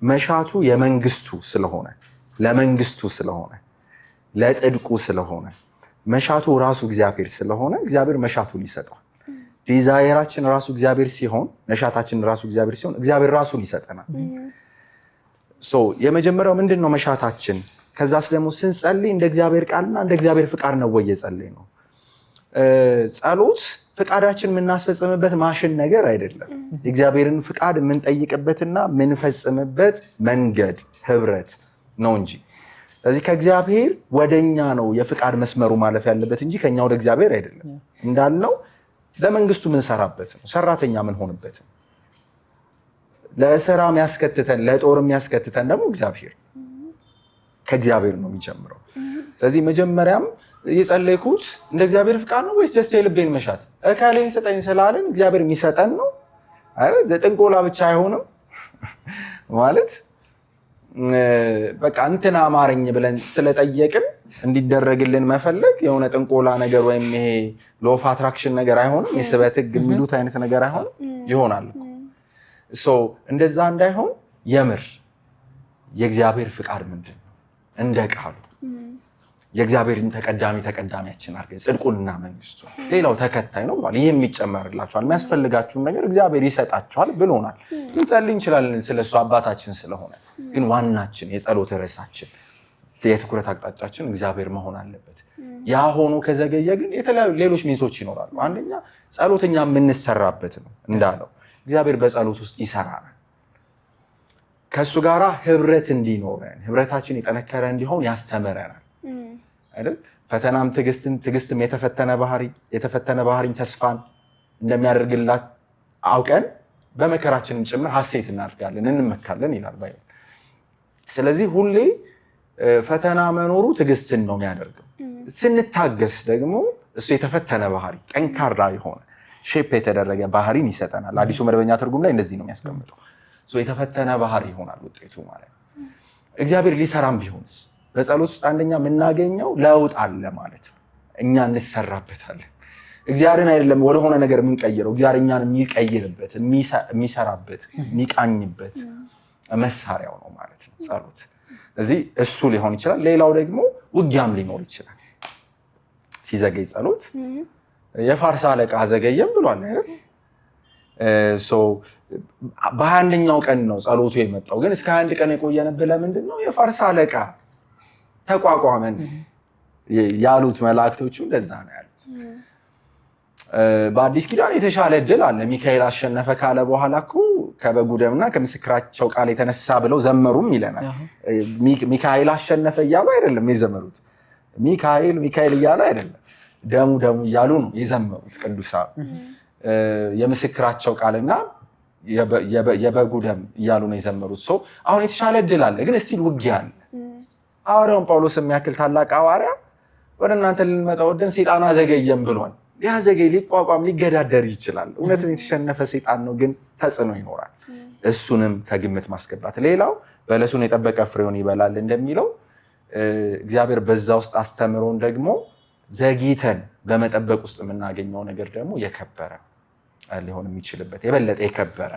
መሻቱ የመንግስቱ ስለሆነ ለመንግስቱ ስለሆነ ለጽድቁ ስለሆነ መሻቱ ራሱ እግዚአብሔር ስለሆነ እግዚአብሔር መሻቱን ይሰጠዋል። ዲዛይራችን ራሱ እግዚአብሔር ሲሆን መሻታችን ራሱ እግዚአብሔር ሲሆን እግዚአብሔር ራሱን ይሰጠናል። የመጀመሪያው ምንድን ነው? መሻታችን። ከዛስ ደግሞ ስንጸልይ እንደ እግዚአብሔር ቃልና እንደ እግዚአብሔር ፍቃድ ነው ወይ የጸለይ ነው? ጸሎት ፍቃዳችን የምናስፈጽምበት ማሽን ነገር አይደለም። የእግዚአብሔርን ፍቃድ የምንጠይቅበትና የምንፈጽምበት መንገድ ህብረት ነው እንጂ። ስለዚህ ከእግዚአብሔር ወደኛ ነው የፍቃድ መስመሩ ማለፍ ያለበት እንጂ ከኛ ወደ እግዚአብሔር አይደለም። እንዳልነው ለመንግስቱ ምን ሰራበት ነው፣ ሰራተኛ ምን ሆንበት ነው። ለስራ የሚያስከትተን ለጦር የሚያስከትተን ደግሞ እግዚአብሔር ከእግዚአብሔር ነው የሚጀምረው። ስለዚህ መጀመሪያም የጸለይኩት እንደ እግዚአብሔር ፍቃድ ነው ወይስ ጀስት የልቤን መሻት እካሌን ስጠኝ ስላለን እግዚአብሔር የሚሰጠን ነው አይደል? ዘጥንቆላ ብቻ አይሆንም ማለት በቃ እንትን አማረኝ ብለን ስለጠየቅን እንዲደረግልን መፈለግ የሆነ ጥንቆላ ነገር ወይም ይሄ ሎፍ አትራክሽን ነገር አይሆንም። የስበት ህግ የሚሉት አይነት ነገር አይሆንም። ይሆናል እንደዛ እንዳይሆን የምር የእግዚአብሔር ፍቃድ ምንድን ነው እንደ ቃሉ የእግዚአብሔርን ተቀዳሚያችን አድርገን ጽድቁንና መንግስቱ ሌላው ተከታይ ነው ብሏል። ይሄም ይጨመርላችኋል፣ የሚያስፈልጋችሁን ነገር እግዚአብሔር ይሰጣችኋል ብሎናል። እንጸልይ እንችላለን ስለሱ አባታችን ስለሆነ፣ ግን ዋናችን የጸሎት ርዕሳችን የትኩረት አቅጣጫችን እግዚአብሔር መሆን አለበት። ያ ሆኖ ከዘገየ ግን የተለያዩ ሌሎች ሚንሶች ይኖራሉ። አንደኛ ጸሎተኛ የምንሰራበት ነው እንዳለው እግዚአብሔር በጸሎት ውስጥ ይሰራናል። ከሱ ጋራ ህብረት እንዲኖረን ህብረታችን የጠነከረ እንዲሆን ያስተምረናል አይደል? ፈተናም ትዕግስትም የተፈተነ ባህሪ ተስፋን እንደሚያደርግላት አውቀን በመከራችንም ጭምር ሐሴት እናደርጋለን እንመካለን ይላል ባይብል። ስለዚህ ሁሌ ፈተና መኖሩ ትዕግስትን ነው የሚያደርገው። ስንታገስ ደግሞ እሱ የተፈተነ ባህሪ ጠንካራ የሆነ ሼፕ የተደረገ ባህሪን ይሰጠናል። አዲሱ መደበኛ ትርጉም ላይ እንደዚህ ነው የሚያስቀምጠው። የተፈተነ ባህሪ ይሆናል ውጤቱ ማለት ነው። እግዚአብሔር ሊሰራም ቢሆንስ በጸሎት ውስጥ አንደኛ የምናገኘው ለውጥ አለ ማለት ነው። እኛ እንሰራበታለን። እግዚአብሔርን አይደለም ወደሆነ ነገር የምንቀይረው፣ እግዚአብሔር እኛን የሚቀይርበት የሚሰራበት የሚቃኝበት መሳሪያው ነው ማለት ነው ጸሎት። ስለዚህ እሱ ሊሆን ይችላል። ሌላው ደግሞ ውጊያም ሊኖር ይችላል። ሲዘገይ ጸሎት የፋርስ አለቃ ዘገየም ብሏል አይደል? በ21ኛው ቀን ነው ጸሎቱ የመጣው፣ ግን እስከ 21 ቀን የቆየንበት ለምንድን ነው? የፋርስ አለቃ ተቋቋመን ያሉት መላእክቶቹ እንደዛ ነው ያሉት። በአዲስ ኪዳን የተሻለ እድል አለ። ሚካኤል አሸነፈ ካለ በኋላ እኮ ከበጉ ደምና ከምስክራቸው ቃል የተነሳ ብለው ዘመሩም ይለናል። ሚካኤል አሸነፈ እያሉ አይደለም የዘመሩት፣ ሚካኤል እያሉ አይደለም፣ ደሙ እያሉ ነው የዘመሩት ቅዱሳን። የምስክራቸው ቃልና የበጉ ደም እያሉ ነው የዘመሩት። አሁን የተሻለ እድል አለ፣ ግን እስቲል ውጊያ አለ። ሐዋርያውን ጳውሎስ የሚያክል ታላቅ ሐዋርያ ወደ እናንተ ልንመጣ ወደን ሰይጣን አዘገየም ብሏል። ሊያዘገይ ሊቋቋም ሊገዳደር ይችላል። እውነትን የተሸነፈ ሰይጣን ነው፣ ግን ተጽዕኖ ይኖራል። እሱንም ከግምት ማስገባት። ሌላው በለሱን የጠበቀ ፍሬውን ይበላል እንደሚለው እግዚአብሔር በዛ ውስጥ አስተምሮን ደግሞ ዘግይተን በመጠበቅ ውስጥ የምናገኘው ነገር ደግሞ የከበረ ሊሆን የሚችልበት የበለጠ የከበረ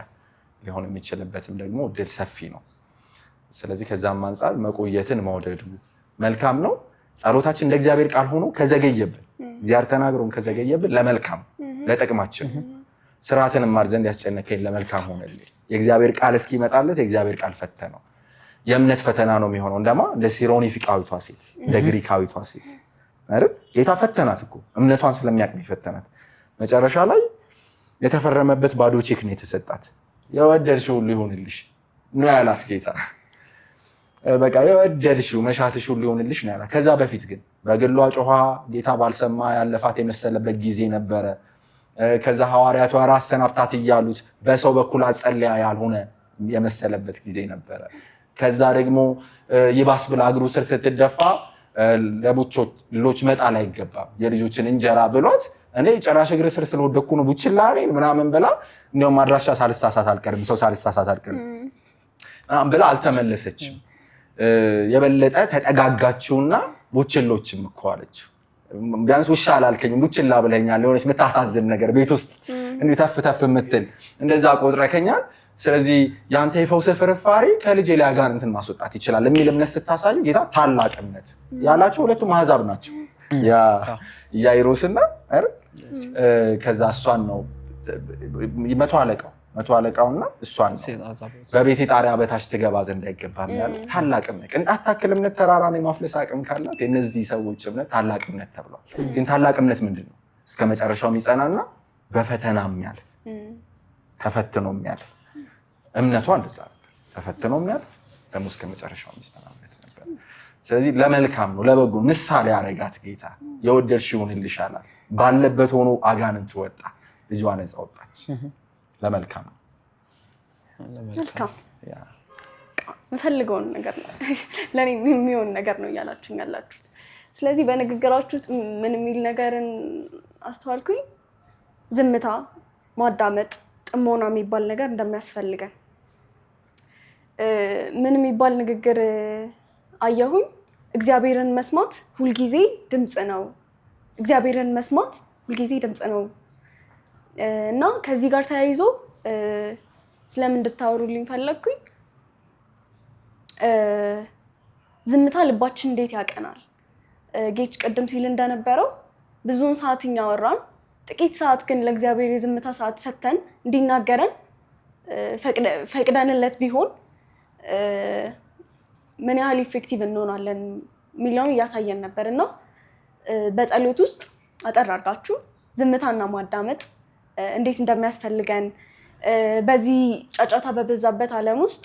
ሊሆን የሚችልበትም ደግሞ እድል ሰፊ ነው። ስለዚህ ከዛም አንጻር መቆየትን መውደዱ መልካም ነው። ጸሎታችን እንደ እግዚአብሔር ቃል ሆኖ ከዘገየብን እግዚአብሔር ተናግሮን ከዘገየብን ለመልካም ለጥቅማችን ስርዓትን ማር ዘንድ ያስጨነቀኝ ለመልካም ሆነልኝ። የእግዚአብሔር ቃል እስኪመጣለት የእግዚአብሔር ቃል ፈተነው። የእምነት ፈተና ነው የሚሆነው። እንደ ሲሮኒፊቃዊቷ ሴት እንደ ግሪካዊቷ ሴት አይደል? ጌታ ፈተናት እኮ እምነቷን ስለሚያውቅ ነው የፈተናት። መጨረሻ ላይ የተፈረመበት ባዶ ቼክ ነው የተሰጣት። የወደድሽው ሁሉ ይሁንልሽ ነው ያላት ጌታ። በቃ የወደድሽው መሻትሽ ሁሉ ይሁንልሽ ነው ያላት። ከዛ በፊት ግን በግሏ ጮኻ ጌታ ባልሰማ ያለፋት የመሰለበት ጊዜ ነበረ። ከዛ ሐዋርያቷ ራስ ሰናብታት እያሉት በሰው በኩል አጸልያ ያልሆነ የመሰለበት ጊዜ ነበረ። ከዛ ደግሞ ይባስ ብላ እግሩ ስር ስትደፋ ለቡችሎች መጣል አይገባም የልጆችን እንጀራ ብሏት እኔ ጭራሽ እግር ስር ስለወደኩ ነው ቡችላ ነኝ ምናምን ብላ እንደውም አድራሻ ሳልሳሳት አልቀርም ሰው ሳልሳሳት አልቀርም ብላ አልተመለሰችም። የበለጠ ተጠጋጋችውና ቡችሎችም እኮ አለችው። ቢያንስ ውሻ አላልከኝም ቡችላ ብለኛል። የሆነች የምታሳዝን ነገር ቤት ውስጥ እንዲህ ተፍ ተፍ የምትል እንደዛ ቆጥረከኛል። ስለዚህ ያንተ የፈውስ ፍርፋሪ ከልጄ ላይ አጋንንትን ማስወጣት ይችላል የሚል እምነት ስታሳዩ ጌታ ታላቅ እምነት ያላቸው ሁለቱም አሕዛብ ናቸው። ኢያኢሮስና ከዛ እሷን ነው መቶ አለቃውና እሷን ነው በቤቴ ጣሪያ በታች ትገባ ዘንድ አይገባም ያለ ታላቅ እምነት። ቅንጣት ታክል እምነት ተራራን የማፍለስ አቅም ካላት የእነዚህ ሰዎች እምነት ታላቅ እምነት ተብሏል። ግን ታላቅ እምነት ምንድን ነው? እስከ መጨረሻው የሚጸናና በፈተና የሚያልፍ ተፈትኖ የሚያልፍ እምነቷ እንደዛ ነበር። ተፈትኖ የሚያልፍ ደግሞ እስከ መጨረሻው የሚጸና እምነት ነበር። ስለዚህ ለመልካም ነው ለበጎ ምሳሌ ያረጋት ጌታ። የወደድሽው ይሁንልሽ አላት። ባለበት ሆኖ አጋንንት ወጣ፣ ልጇ ነፃ ወጣች። ለመልካም ነው። መልካም የምፈልገውን ነገር ነው ለኔ የሚሆን ነገር ነው እያላችሁ ያላችሁት። ስለዚህ በንግግራችሁ ምን የሚል ነገርን አስተዋልኩኝ? ዝምታ፣ ማዳመጥ፣ ጥሞና የሚባል ነገር እንደሚያስፈልገን ምን የሚባል ንግግር አየሁኝ? እግዚአብሔርን መስማት ሁልጊዜ ድምፅ ነው። እግዚአብሔርን መስማት ሁልጊዜ ድምፅ ነው እና ከዚህ ጋር ተያይዞ ስለምን እንድታወሩልኝ ፈለግኩኝ። ዝምታ ልባችን እንዴት ያቀናል? ጌች ቅድም ሲል እንደነበረው ብዙውን ሰዓት እኛ አወራን፣ ጥቂት ሰዓት ግን ለእግዚአብሔር የዝምታ ሰዓት ሰጥተን እንዲናገረን ፈቅደንለት ቢሆን ምን ያህል ኢፌክቲቭ እንሆናለን የሚለውን እያሳየን ነበር እና በጸሎት ውስጥ አጠር አድርጋችሁ ዝምታና ማዳመጥ እንዴት እንደሚያስፈልገን በዚህ ጫጫታ በበዛበት ዓለም ውስጥ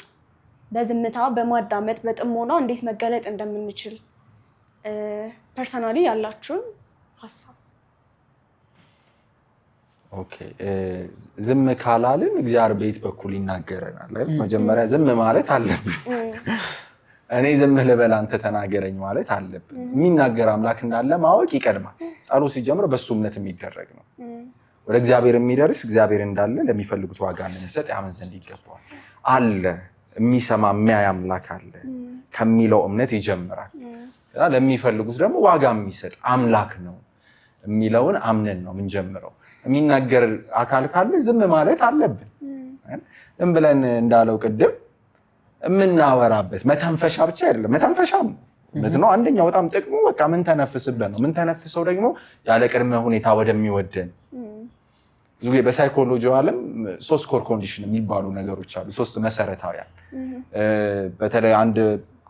በዝምታ በማዳመጥ በጥሞና እንዴት መገለጥ እንደምንችል ፐርሰናሊ ያላችሁን ሀሳብ። ኦኬ፣ ዝም ካላልን እግዚአብሔር በየት በኩል ይናገረናል? መጀመሪያ ዝም ማለት አለብን። እኔ ዝም ልበል አንተ ተናገረኝ ማለት አለብን። የሚናገር አምላክ እንዳለ ማወቅ ይቀድማል። ጸሎት ሲጀምር በሱ እምነት የሚደረግ ነው። ወደ እግዚአብሔር የሚደርስ እግዚአብሔር እንዳለ ለሚፈልጉት ዋጋ እንደሚሰጥ ያምን ዘንድ ይገባዋል። አለ የሚሰማ የሚያይ አምላክ አለ ከሚለው እምነት ይጀምራል። ለሚፈልጉት ደግሞ ዋጋ የሚሰጥ አምላክ ነው የሚለውን አምነን ነው የምንጀምረው። የሚናገር አካል ካለ ዝም ማለት አለብን። ዝም ብለን እንዳለው ቅድም የምናወራበት መተንፈሻ ብቻ አይደለም፣ መተንፈሻም ነው። አንደኛው በጣም ጥቅሙ በቃ ምን ተነፍስበት ነው። ምን ተነፍሰው ደግሞ ያለ ቅድመ ሁኔታ ወደሚወደን ብዙ ጊዜ በሳይኮሎጂ ዓለም 3 ኮር ኮንዲሽን የሚባሉ ነገሮች አሉ። 3 መሰረታዊያን። በተለይ አንድ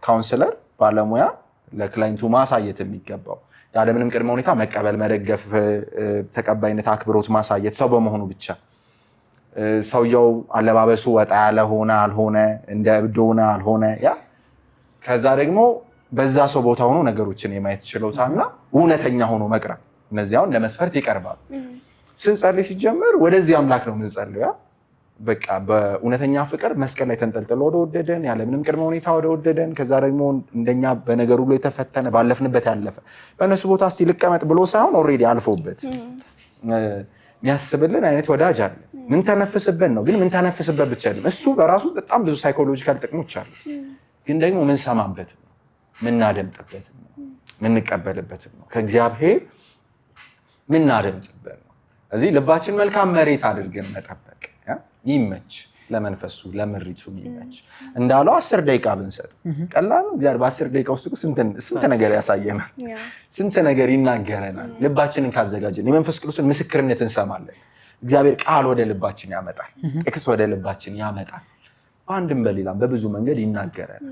ካውንስለር ባለሙያ ለክላይንቱ ማሳየት የሚገባው ያለምንም ቅድመ ሁኔታ መቀበል፣ መደገፍ፣ ተቀባይነት፣ አክብሮት ማሳየት ሰው በመሆኑ ብቻ። ሰውየው አለባበሱ ወጣ ያለ ሆነ አልሆነ፣ እንደ እብድ ሆነ አልሆነ፣ ያ ከዛ ደግሞ በዛ ሰው ቦታ ሆኖ ነገሮችን የማየት ችሎታና እውነተኛ ሆኖ መቅረብ፣ እነዚያውን ለመስፈርት ይቀርባሉ። ስንጸልይ ሲጀመር ወደዚህ አምላክ ነው የምንጸልየው። በቃ በእውነተኛ ፍቅር መስቀል ላይ ተንጠልጥሎ ወደ ወደደን ያለምንም ቅድመ ሁኔታ ወደ ወደደን ከዛ ደግሞ እንደኛ በነገሩ ሁሉ የተፈተነ ባለፍንበት ያለፈ በእነሱ ቦታ እስቲ ልቀመጥ ብሎ ሳይሆን ኦልሬዲ አልፎበት የሚያስብልን አይነት ወዳጅ አለ። ምን ተነፍስበት ነው ግን ምን ተነፍስበት ብቻ አይደለም። እሱ በራሱ በጣም ብዙ ሳይኮሎጂካል ጥቅሞች አሉ። ግን ደግሞ ምን ሰማበት ነው፣ ምን ናደምጥበት ነው፣ ምን እንቀበልበት ነው፣ ከእግዚአብሔር ምን ናደምጥበት ነው። እዚህ ልባችን መልካም መሬት አድርገን መጠበቅ ይመች፣ ለመንፈሱ ለምሪቱ ይመች እንዳለው 10 ደቂቃ ብንሰጥ ቀላል። እግዚአብሔር በ10 ደቂቃ ውስጥ ስንት ነገር ያሳየናል፣ ስንት ነገር ይናገረናል። ልባችንን ካዘጋጀን የመንፈስ ቅዱስን ምስክርነት እንሰማለን። እግዚአብሔር ቃል ወደ ልባችን ያመጣል፣ ጥቅስ ወደ ልባችን ያመጣል። በአንድም በሌላም በብዙ መንገድ ይናገረናል።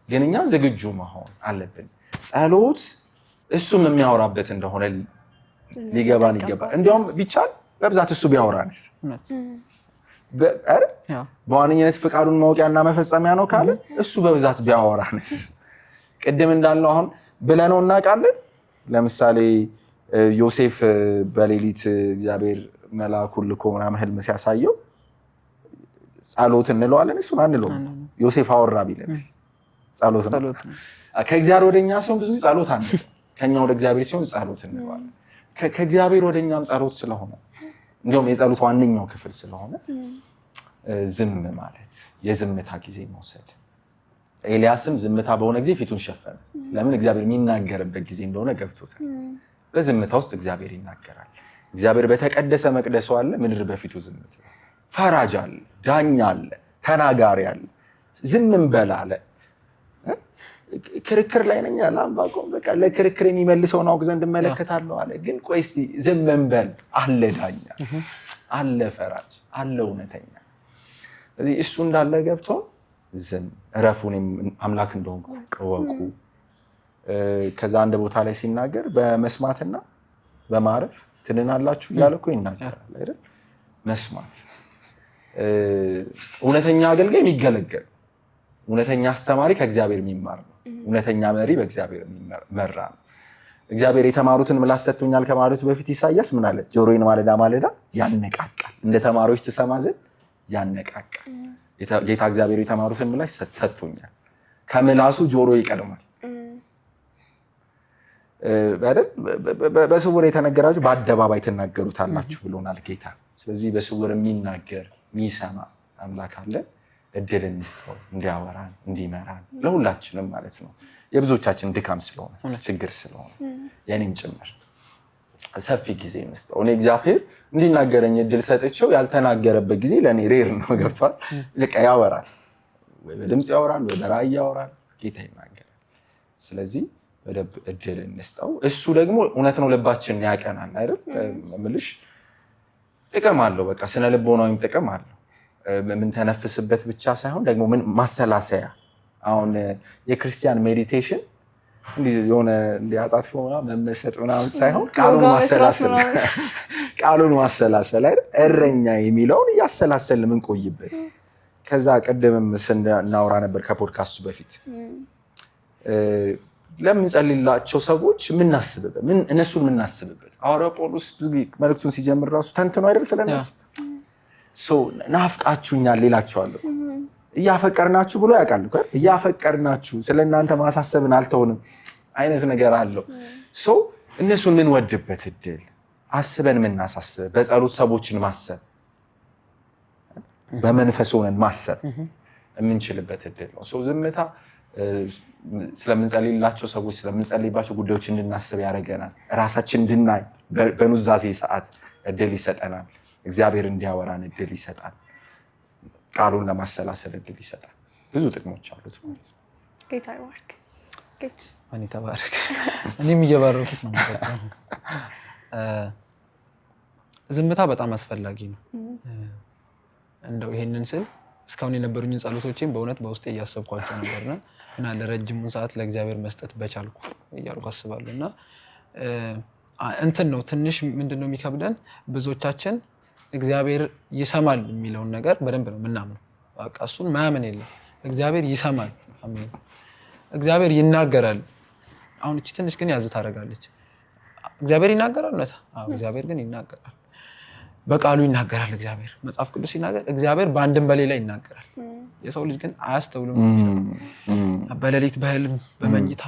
ግን እኛ ዝግጁ መሆን አለብን። ጸሎት እሱም የሚያወራበት እንደሆነ ሊገባን ይገባል። እንዲያውም ቢቻል በብዛት እሱ ቢያወራንስ በዋነኝነት ፍቃዱን ማወቂያና መፈጸሚያ ነው ካለ እሱ በብዛት ቢያወራንስ? ቅድም እንዳልነው አሁን ብለነው እናውቃለን። ለምሳሌ ዮሴፍ በሌሊት እግዚአብሔር መልአኩን ልኮ ምናምን ህልም ሲያሳየው ጸሎት እንለዋለን፣ እሱን አንለውም። ዮሴፍ አወራ ቢለንስ ጸሎት ነው። ከእግዚአብሔር ወደኛ ሲሆን ብዙ ጸሎት አንልም፣ ከኛ ወደ እግዚአብሔር ሲሆን ጸሎት እንለዋለን። ከእግዚአብሔር ወደኛም ጸሎት ስለሆነ እንዲሁም የጸሎት ዋነኛው ክፍል ስለሆነ ዝም ማለት የዝምታ ጊዜ መውሰድ። ኤልያስም ዝምታ በሆነ ጊዜ ፊቱን ሸፈነ። ለምን? እግዚአብሔር የሚናገርበት ጊዜ እንደሆነ ገብቶታል። በዝምታ ውስጥ እግዚአብሔር ይናገራል። እግዚአብሔር በተቀደሰ መቅደሱ አለ፣ ምድር በፊቱ ዝም ትላለች። ፈራጅ አለ፣ ዳኛ አለ፣ ተናጋሪ አለ። ዝም እንበል አለ። ክርክር ላይ ነኝ አለ ዕንባቆም። በቃ ለክርክር የሚመልሰውን አውቅ ዘንድ እመለከታለሁ አለ። ግን ቆይ እስቲ ዝም እንበል አለ፣ ዳኛ አለ፣ ፈራጅ አለ፣ እውነተኛ። ስለዚህ እሱ እንዳለ ገብቶ ዝም እረፉ፣ እኔም አምላክ እንደሆንኩ እወቁ። ከዛ አንድ ቦታ ላይ ሲናገር በመስማትና በማረፍ ትድናላችሁ እያለ እኮ ይናገራል አይደል? መስማት እውነተኛ አገልጋይ የሚገለገል እውነተኛ አስተማሪ ከእግዚአብሔር የሚማር ነው። እውነተኛ መሪ በእግዚአብሔር የሚመራ ነው። እግዚአብሔር የተማሩትን ምላስ ሰጥቶኛል ከማለቱ በፊት ኢሳይያስ ምን አለ? ጆሮዬን ማለዳ ማለዳ ያነቃቃል፣ እንደ ተማሪዎች ትሰማ ዘንድ ያነቃቃል። ጌታ እግዚአብሔር የተማሩትን ምላስ ሰጥቶኛል። ከምላሱ ጆሮ ይቀድማል አይደል? በስውር የተነገራችሁ በአደባባይ ትናገሩታላችሁ ብሎናል ጌታ። ስለዚህ በስውር የሚናገር የሚሰማ አምላክ አለ። እድል እንስጠው እንዲያወራን እንዲመራን፣ ለሁላችንም ማለት ነው። የብዙዎቻችን ድካም ስለሆነ ችግር ስለሆነ የኔም ጭምር ሰፊ ጊዜ እንስጠው። እኔ እግዚአብሔር እንዲናገረኝ እድል ሰጥቼው ያልተናገረበት ጊዜ ለእኔ ሬር ነው። ገብቷል? ልቃ ያወራል፣ ወይ በድምፅ ያወራል፣ ወይ በራእይ ያወራል፣ ጌታ ይናገራል። ስለዚህ በደንብ እድል እንስጠው። እሱ ደግሞ እውነት ነው ልባችንን ያቀናል አይደል? ምልሽ ጥቅም አለው። በቃ ስነ ልቦናዊም ጥቅም አለው። የምንተነፍስበት ብቻ ሳይሆን ደግሞ ምን ማሰላሰያ። አሁን የክርስቲያን ሜዲቴሽን እንዲህ የሆነ እንዲያጣጥፎ መመሰጥ ምናምን ሳይሆን ቃሉን ማሰላሰል አይደል? እረኛ የሚለውን እያሰላሰል የምንቆይበት። ከዛ ቅድምም ስናወራ ነበር ከፖድካስቱ በፊት ለምንጸልይላቸው ሰዎች የምናስብበት እነሱን የምናስብበት። ሐዋርያው ጳውሎስ ብዙ መልእክቱን ሲጀምር ራሱ ተንትኖ አይደል ስለነሱ ናፍቃችሁኛል ይላቸዋለሁ። እያፈቀርናችሁ ብሎ ያውቃል እኮ እያፈቀርናችሁ ስለእናንተ ማሳሰብን አልተውንም አይነት ነገር አለው። እነሱን የምንወድበት እድል አስበን የምናሳስብ፣ በጸሎት ሰዎችን ማሰብ፣ በመንፈስ ሆነን ማሰብ የምንችልበት እድል ነው። ዝምታ ስለምንጸልይላቸው ሰዎች ስለምንጸልይባቸው ጉዳዮች እንድናስብ ያደርገናል። ራሳችን እንድናይ በኑዛዜ ሰዓት እድል ይሰጠናል። እግዚአብሔር እንዲያወራን እድል ይሰጣል። ቃሉን ለማሰላሰል እድል ይሰጣል። ብዙ ጥቅሞች አሉት ማለት ነው። ጌታ ይባርክ። እኔ ተባረክ። እኔም እየባረኩት ነው። ዝምታ በጣም አስፈላጊ ነው። እንደው ይሄንን ስል እስካሁን የነበሩኝን ጸሎቶችን በእውነት በውስጤ እያሰብኳቸው ነበርና እና ለረጅሙን ሰዓት ለእግዚአብሔር መስጠት በቻልኩ እያልኩ አስባለሁ። እና እንትን ነው ትንሽ ምንድነው የሚከብደን ብዙዎቻችን እግዚአብሔር ይሰማል የሚለውን ነገር በደንብ ነው ምናምን። በቃ እሱን ማያምን የለም። እግዚአብሔር ይሰማል። አሜን። እግዚአብሔር ይናገራል። አሁን እቺ ትንሽ ግን ያዝ ታደርጋለች። እግዚአብሔር ይናገራል እውነት? አዎ እግዚአብሔር ግን ይናገራል። በቃሉ ይናገራል እግዚአብሔር። መጽሐፍ ቅዱስ ሲናገር እግዚአብሔር በአንድም በሌላ ይናገራል። የሰው ልጅ ግን አያስተውልም። በሌሊት በህልም በመኝታ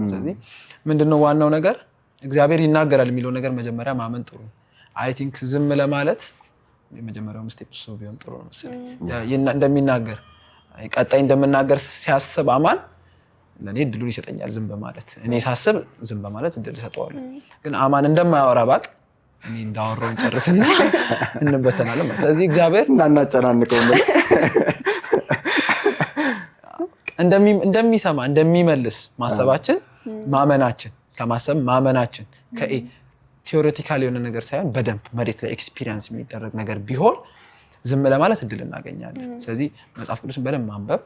ስለዚህ ምንድነው ዋናው ነገር እግዚአብሔር ይናገራል የሚለው ነገር መጀመሪያ ማመን ጥሩ ነው። አይ ቲንክ ዝም ለማለት የመጀመሪያው ስቴፕ እሱ ቢሆን ጥሩ ነው መሰለኝ። እንደሚናገር ቀጣይ እንደምናገር ሲያስብ አማን ለኔ እድሉን ይሰጠኛል ዝም በማለት። እኔ ሳስብ ዝም በማለት እድል ሰጠዋለሁ። ግን አማን እንደማያወራ ባቅ እኔ እንዳወራውን ጨርስና እንበተናለን። ስለዚህ እግዚአብሔር እናናጨናንቀው ነው እንደሚሰማ እንደሚመልስ ማሰባችን ማመናችን ከማሰብ ማመናችን ቲዮሬቲካል የሆነ ነገር ሳይሆን በደንብ መሬት ላይ ኤክስፒሪየንስ የሚደረግ ነገር ቢሆን ዝም ለማለት እድል እናገኛለን። ስለዚህ መጽሐፍ ቅዱስን በደንብ ማንበብ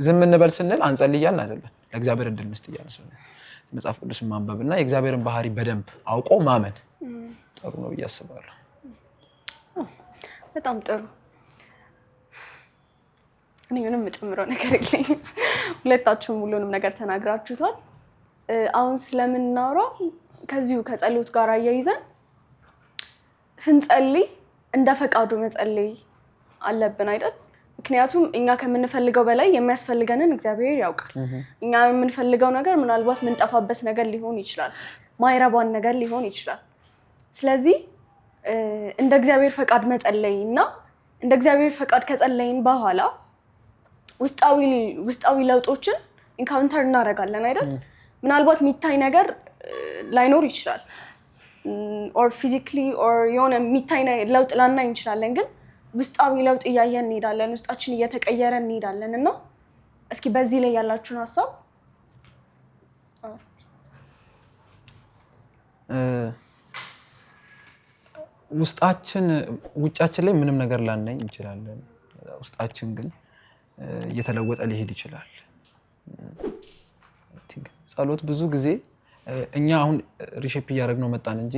ዝም እንበል ስንል አንጸልያለን አይደለም፣ ለእግዚአብሔር እድል እንስጥ እያልን ስለሆነ መጽሐፍ ቅዱስን ማንበብና የእግዚአብሔርን ባህሪ በደንብ አውቆ ማመን ጥሩ ነው ብዬ አስባለሁ። በጣም ጥሩ። እኔ ምንም የምጨምረው ነገር የለኝም። ሁለታችሁም ሁሉንም ነገር ተናግራችሁታል። አሁን ስለምናወራው ከዚሁ ከጸሎት ጋር አያይዘን ስንጸልይ እንደ ፈቃዱ መጸለይ አለብን አይደል? ምክንያቱም እኛ ከምንፈልገው በላይ የሚያስፈልገንን እግዚአብሔር ያውቃል። እኛ የምንፈልገው ነገር ምናልባት ምንጠፋበት ነገር ሊሆን ይችላል፣ ማይረባን ነገር ሊሆን ይችላል። ስለዚህ እንደ እግዚአብሔር ፈቃድ መጸለይ እና እንደ እግዚአብሔር ፈቃድ ከጸለይን በኋላ ውስጣዊ ለውጦችን ኢንካውንተር እናደርጋለን አይደል? ምናልባት የሚታይ ነገር ላይኖር ይችላል፣ ኦር ፊዚካሊ ኦር የሆነ የሚታይ ለውጥ ላናይ እንችላለን። ግን ውስጣዊ ለውጥ እያየን እንሄዳለን፣ ውስጣችን እየተቀየረ እንሄዳለን። እና እስኪ በዚህ ላይ ያላችሁን ሀሳብ። ውስጣችን ውጫችን ላይ ምንም ነገር ላናይ እንችላለን፣ ውስጣችን ግን እየተለወጠ ሊሄድ ይችላል። ጸሎት ብዙ ጊዜ እኛ አሁን ሪሼፕ እያደረግነው መጣን እንጂ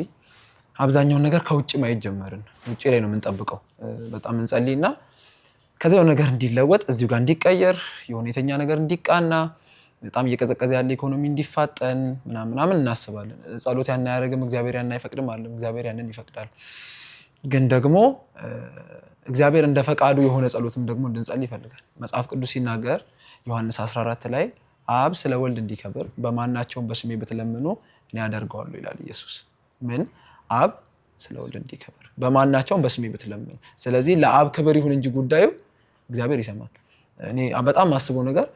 አብዛኛውን ነገር ከውጭ ማየት ጀመርን። ውጭ ላይ ነው የምንጠብቀው። በጣም እንጸልይና ከዛ የሆነ ነገር እንዲለወጥ እዚሁ ጋር እንዲቀየር የሆነ የተኛ ነገር እንዲቃና በጣም እየቀዘቀዘ ያለ ኢኮኖሚ እንዲፋጠን ምናምን እናስባለን። ጸሎት ያን አያደርግም እግዚአብሔር ያን አይፈቅድም አለ። እግዚአብሔር ያንን ይፈቅዳል። ግን ደግሞ እግዚአብሔር እንደ ፈቃዱ የሆነ ጸሎትም ደግሞ እንድንጸልይ ይፈልጋል። መጽሐፍ ቅዱስ ሲናገር ዮሐንስ 14 ላይ አብ ስለ ወልድ እንዲከብር በማናቸውም በስሜ ብትለምኑ እኔ አደርገዋለሁ ይላል ኢየሱስ። ምን? አብ ስለ ወልድ እንዲከብር በማናቸውም በስሜ ብትለምኑ። ስለዚህ ለአብ ክብር ይሁን እንጂ ጉዳዩ እግዚአብሔር ይሰማል። እኔ በጣም ማስበው ነገር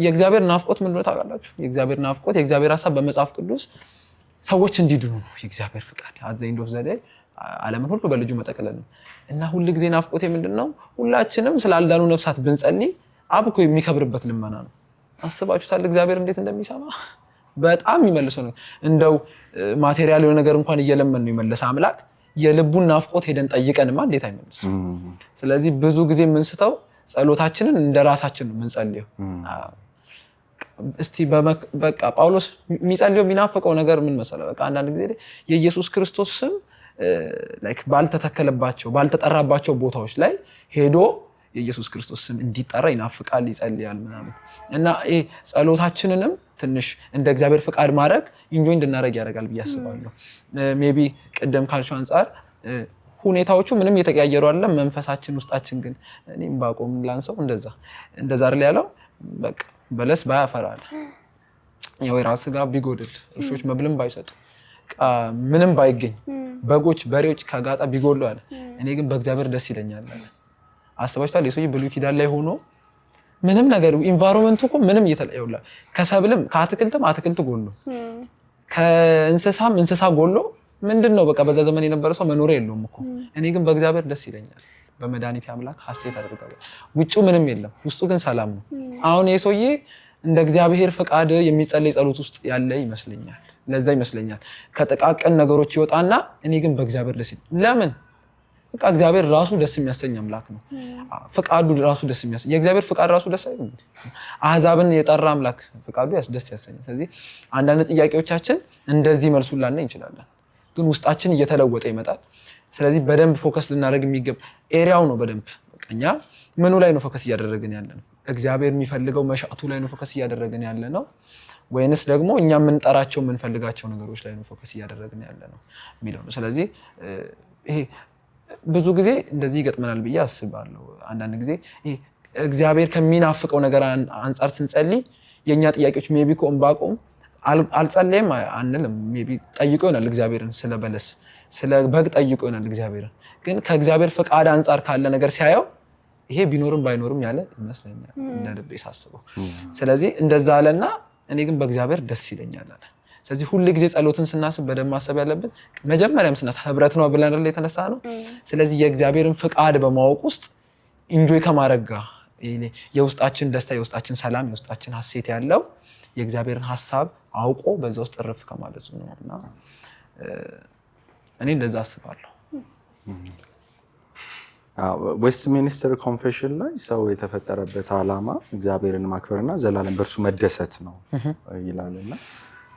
የእግዚአብሔር ናፍቆት ምን ነው ታውቃላችሁ? የእግዚአብሔር ናፍቆት የእግዚአብሔር ሐሳብ በመጽሐፍ ቅዱስ ሰዎች እንዲድኑ ነው የእግዚአብሔር ፍቃድ። አዘኝ ዶፍ ዘዴ ዓለምን ሁሉ በልጁ መጠቅለል ነው። እና ሁሉ ጊዜ ናፍቆቴ ምንድነው? ሁላችንም ስላልዳኑ ነፍሳት ብንጸልይ አብ እኮ የሚከብርበት ልመና ነው። አስባችሁታል እግዚአብሔር እንዴት እንደሚሰማ? በጣም የሚመልሰው ነው። እንደው ማቴሪያል የሆነ ነገር እንኳን እየለመን ነው የመለሰ አምላክ የልቡን ናፍቆት ሄደን ጠይቀንማ እንዴት አይመልስም? ስለዚህ ብዙ ጊዜ የምንስተው ጸሎታችንን እንደራሳችን ነው የምንጸልየው። እስቲ በቃ ጳውሎስ የሚጸልየው የሚናፍቀው ነገር ምን መሰለህ? በቃ አንዳንድ ጊዜ የኢየሱስ ክርስቶስ ስም ላይክ ባልተተከለባቸው ባልተጠራባቸው ቦታዎች ላይ ሄዶ የኢየሱስ ክርስቶስ ስም እንዲጠራ ይናፍቃል፣ ይጸልያል ምናምን። እና ይሄ ጸሎታችንንም ትንሽ እንደ እግዚአብሔር ፍቃድ ማድረግ ኢንጆይ እንድናደርግ ያደርጋል ብዬ አስባለሁ። ሜቢ ቅድም ካልሽው አንፃር ሁኔታዎቹ ምንም የተቀያየሩ አይደለም፣ መንፈሳችን ውስጣችን ግን እኔም ባቆም ላንሰው እንደዛ አይደል ያለው። በቃ በለስ ባያፈራል የወይራ ስጋ ቢጎድል እርሾች መብልም ባይሰጡ ምንም ባይገኝ በጎች በሬዎች ከጋጣ ቢጎሉ አለ እኔ ግን በእግዚአብሔር ደስ ይለኛል አለ። አስባችኋል? የሰውዬ ብሉይ ኪዳን ላይ ሆኖ ምንም ነገር ኢንቫይሮንመንቱ እኮ ምንም እየተለያየውላ ከሰብልም ከአትክልትም አትክልት ጎሎ ከእንስሳም እንስሳ ጎሎ ምንድነው በቃ በዛ ዘመን የነበረ ሰው መኖሪያ የለውም እኮ። እኔ ግን በእግዚአብሔር ደስ ይለኛል፣ በመድኃኒቴ አምላክ ሐሴት አደርጋለሁ። ውጪው ምንም የለም፣ ውስጡ ግን ሰላም ነው። አሁን የሰውዬ እንደ እግዚአብሔር ፈቃድ የሚጸለይ ጸሎት ውስጥ ያለ ይመስለኛል። ለዛ ይመስለኛል ከጥቃቅን ነገሮች ይወጣና እኔ ግን በእግዚአብሔር ደስ ይለኛል። ለምን? በቃ እግዚአብሔር ራሱ ደስ የሚያሰኝ አምላክ ነው። ፈቃዱ ራሱ ደስ የሚያሰኝ የእግዚአብሔር ፈቃድ ራሱ ደስ አይልም? አሕዛብን የጠራ አምላክ ፈቃዱ ደስ ያሰኛል። ስለዚህ አንዳንድ ጥያቄዎቻችን እንደዚህ መልሱላና እንችላለን፣ ግን ውስጣችን እየተለወጠ ይመጣል። ስለዚህ በደንብ ፎከስ ልናደርግ የሚገባ ኤሪያው ነው። በደንብ እኛ ምኑ ላይ ነው ፎከስ እያደረግን ያለ ነው? እግዚአብሔር የሚፈልገው መሻቱ ላይ ነው ፎከስ እያደረግን ያለ ነው ወይንስ ደግሞ እኛ የምንጠራቸው የምንፈልጋቸው ነገሮች ላይ ነው ፎከስ እያደረግን ያለ ነው የሚለው ነው። ስለዚህ ይሄ ብዙ ጊዜ እንደዚህ ይገጥመናል ብዬ አስባለሁ። አንዳንድ ጊዜ ይሄ እግዚአብሔር ከሚናፍቀው ነገር አንጻር ስንጸልይ የእኛ ጥያቄዎች ሜቢ እኮ ዕንባቆም አልጸለይም አንልም። ሜቢ ጠይቆ ይሆናል እግዚአብሔርን ስለ በለስ ስለ በግ ጠይቆ ይሆናል እግዚአብሔርን። ግን ከእግዚአብሔር ፈቃድ አንጻር ካለ ነገር ሲያየው ይሄ ቢኖርም ባይኖርም ያለ ይመስለኛል እንደ ልቤ ሳስበው። ስለዚህ እንደዛ አለና እኔ ግን በእግዚአብሔር ደስ ይለኛል አለ። ስለዚህ ሁሉ ጊዜ ጸሎትን ስናስብ በደንብ ማሰብ ያለብን መጀመሪያም ስናስብ ህብረት ነው ብለን አይደል የተነሳ ነው። ስለዚህ የእግዚአብሔርን ፈቃድ በማወቅ ውስጥ ኢንጆይ ከማድረግ ጋር የውስጣችን ደስታ፣ የውስጣችን ሰላም፣ የውስጣችን ሀሴት ያለው የእግዚአብሔርን ሀሳብ አውቆ በዛ ውስጥ እረፍ ከማለት ነው እና እኔ እንደዛ አስባለሁ። ዌስትሚኒስተር ኮንፌሽን ላይ ሰው የተፈጠረበት ዓላማ እግዚአብሔርን ማክበርና ዘላለም በእርሱ መደሰት ነው ይላልና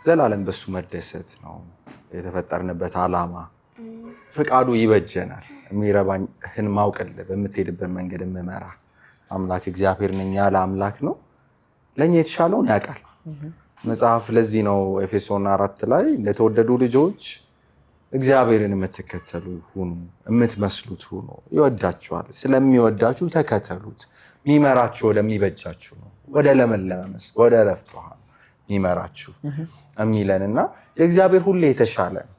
ዘላለም በእሱ መደሰት ነው የተፈጠርንበት ዓላማ። ፍቃዱ ይበጀናል። የሚረባህን ማውቅልህ በምትሄድበት መንገድ የምመራ አምላክ እግዚአብሔር ነኝ ያለ አምላክ ነው። ለእኛ የተሻለውን ያውቃል መጽሐፍ። ለዚህ ነው ኤፌሶን 4 ላይ ለተወደዱ ልጆች እግዚአብሔርን የምትከተሉ ሁኑ፣ የምትመስሉት ሁኑ፣ ይወዳችኋል፣ ስለሚወዳችሁ ተከተሉት፣ የሚመራችሁ ወደሚበጃችሁ ነው፣ ወደ ለመለመ መስክ ወደ ዕረፍት ውሃ የሚመራችሁ የሚለን እና የእግዚአብሔር ሁሌ የተሻለ ነው።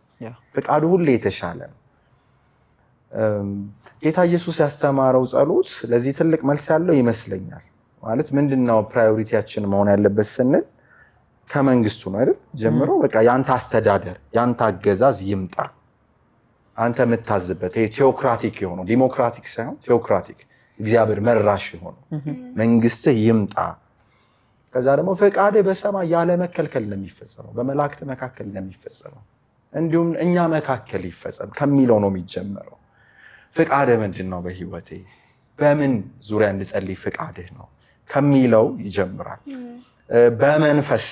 ፍቃዱ ሁሌ የተሻለ ነው። ጌታ ኢየሱስ ያስተማረው ጸሎት ለዚህ ትልቅ መልስ ያለው ይመስለኛል። ማለት ምንድነው ፕራዮሪቲያችን መሆን ያለበት ስንል ከመንግስቱ ነው አይደል ጀምሮ በቃ ያንተ አስተዳደር ያንተ አገዛዝ ይምጣ፣ አንተ የምታዝበት ቴዎክራቲክ የሆነው ዲሞክራቲክ ሳይሆን ቴዎክራቲክ እግዚአብሔር መራሽ የሆነው መንግስትህ ይምጣ። ከዛ ደግሞ ፈቃድህ በሰማይ ያለ መከልከል ለሚፈጸመው በመላእክት መካከል ለሚፈጸመው እንዲሁም እኛ መካከል ይፈጸም ከሚለው ነው የሚጀምረው። ፈቃድህ ምንድነው በህይወቴ በምን ዙሪያ እንድጸልይ ፈቃድህ ነው ከሚለው ይጀምራል። በመንፈስ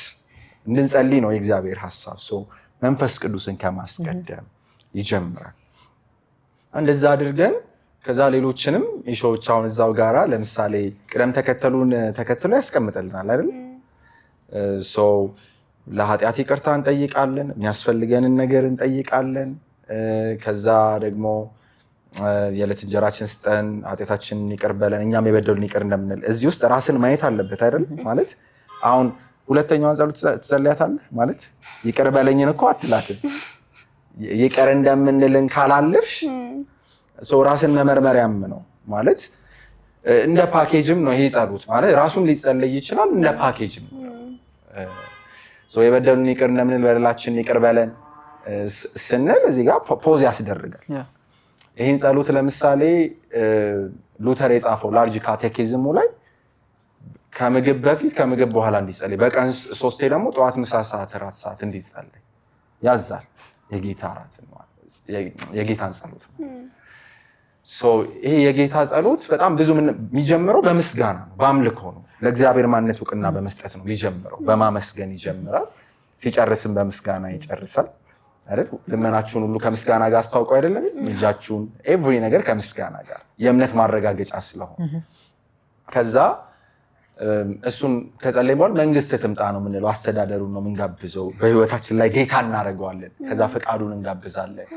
እንድንጸልይ ነው የእግዚአብሔር ሐሳብ። መንፈስ ቅዱስን ከማስቀደም ይጀምራል። እንደዛ አድርገን ከዛ ሌሎችንም ኢሾዎች አሁን እዛው ጋራ ለምሳሌ ቅደም ተከተሉን ተከትሎ ያስቀምጥልናል አይደል? ለኃጢአት ይቅርታ እንጠይቃለን፣ የሚያስፈልገንን ነገር እንጠይቃለን። ከዛ ደግሞ የዕለት እንጀራችን ስጠን፣ ኃጢአታችንን ይቅር በለን እኛም የበደሉን ይቅር እንደምንል። እዚህ ውስጥ ራስን ማየት አለበት አይደል? ማለት አሁን ሁለተኛዋን ጸሎት ትጸልያታለህ ማለት ይቅር በለኝን እኮ አትላትም። ይቅር እንደምንልን ካላለፍሽ ራስን መመርመሪያም ነው ማለት እንደ ፓኬጅም ነው ይሄ ጸሎት ማለት ራሱን ሊጸለይ ይችላል። እንደ ፓኬጅም ነው የበደሉን ይቅር እንደምንል በደላችንን ይቅር በለን ስንል እዚህ ጋር ፖዝ ያስደርጋል። ይህን ጸሎት ለምሳሌ ሉተር የጻፈው ላርጅ ካቴኪዝሙ ላይ ከምግብ በፊት ከምግብ በኋላ እንዲጸልይ በቀን 3 ደግሞ ጠዋት፣ ምሳ ሰዓት፣ እራት ሰዓት እንዲጸልይ ያዛል። የጌታን ጸሎት ነው። ይሄ የጌታ ጸሎት በጣም ብዙ የሚጀምረው በምስጋና ነው፣ በአምልኮ ነው። ለእግዚአብሔር ማንነት እውቅና በመስጠት ነው የሚጀምረው። በማመስገን ይጀምራል፣ ሲጨርስም በምስጋና ይጨርሳል አይደል? ልመናችሁን ሁሉ ከምስጋና ጋር አስታውቀው አይደለም? እጃችሁን ኤቭሪ ነገር ከምስጋና ጋር የእምነት ማረጋገጫ ስለሆነ ከዛ እሱን ከጸለይ በኋላ መንግስት ትምጣ ነው የምንለው። አስተዳደሩን ነው የምንጋብዘው። በህይወታችን ላይ ጌታ እናደርገዋለን። ከዛ ፈቃዱን እንጋብዛለን።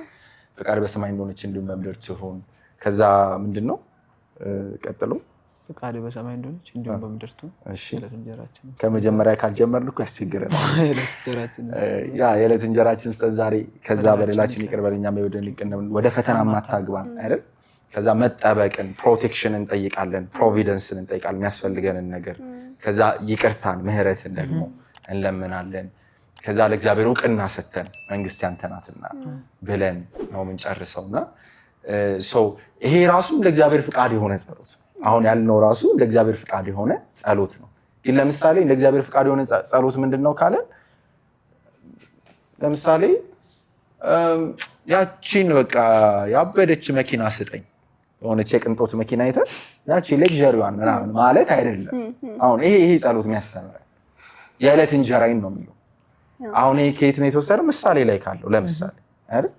ፈቃድ በሰማይ እንደሆነች እንዲሁም በምድር ትሁን። ከዛ ምንድነው ቀጥሎ? ፈቃድ በሰማይ እንደሆነች እንዲሁም በምድር ትሁን። እሺ ከመጀመሪያ ካልጀመርን እኮ ያስቸግረናል። የዕለት እንጀራችንን ስጠን ዛሬ፣ ከዛ በደላችን ይቅር በለን እኛም የበደሉንን ይቅር እንደምንል፣ ወደ ፈተና አታግባን አይደል? ከዛ መጠበቅን ፕሮቴክሽን እንጠይቃለን፣ ፕሮቪደንስን እንጠይቃለን፣ የሚያስፈልገንን ነገር። ከዛ ይቅርታን ምህረትን ደግሞ እንለምናለን። ከዛ ለእግዚአብሔር እውቅና ሰተን መንግስት ያንተ ናትና ብለን ነው የምንጨርሰውና ይሄ ራሱ ለእግዚአብሔር ፍቃድ የሆነ ጸሎት ነው። አሁን ያልነው ራሱ ለእግዚአብሔር ፍቃድ የሆነ ጸሎት ነው። ግን ለምሳሌ ለእግዚአብሔር ፍቃድ የሆነ ጸሎት ምንድነው ካለን ለምሳሌ ያቺን በቃ ያበደች መኪና ስጠኝ፣ የሆነች የቅንጦት መኪና አይተን ያቺ ሌክዠሪዋን ምናምን ማለት አይደለም። አሁን ይሄ ጸሎት የሚያስተምረን የዕለት እንጀራዬን ነው የሚለው። አሁን ይሄ ከየት ነው የተወሰደ? ምሳሌ ላይ ካለው ለምሳሌ አይደል?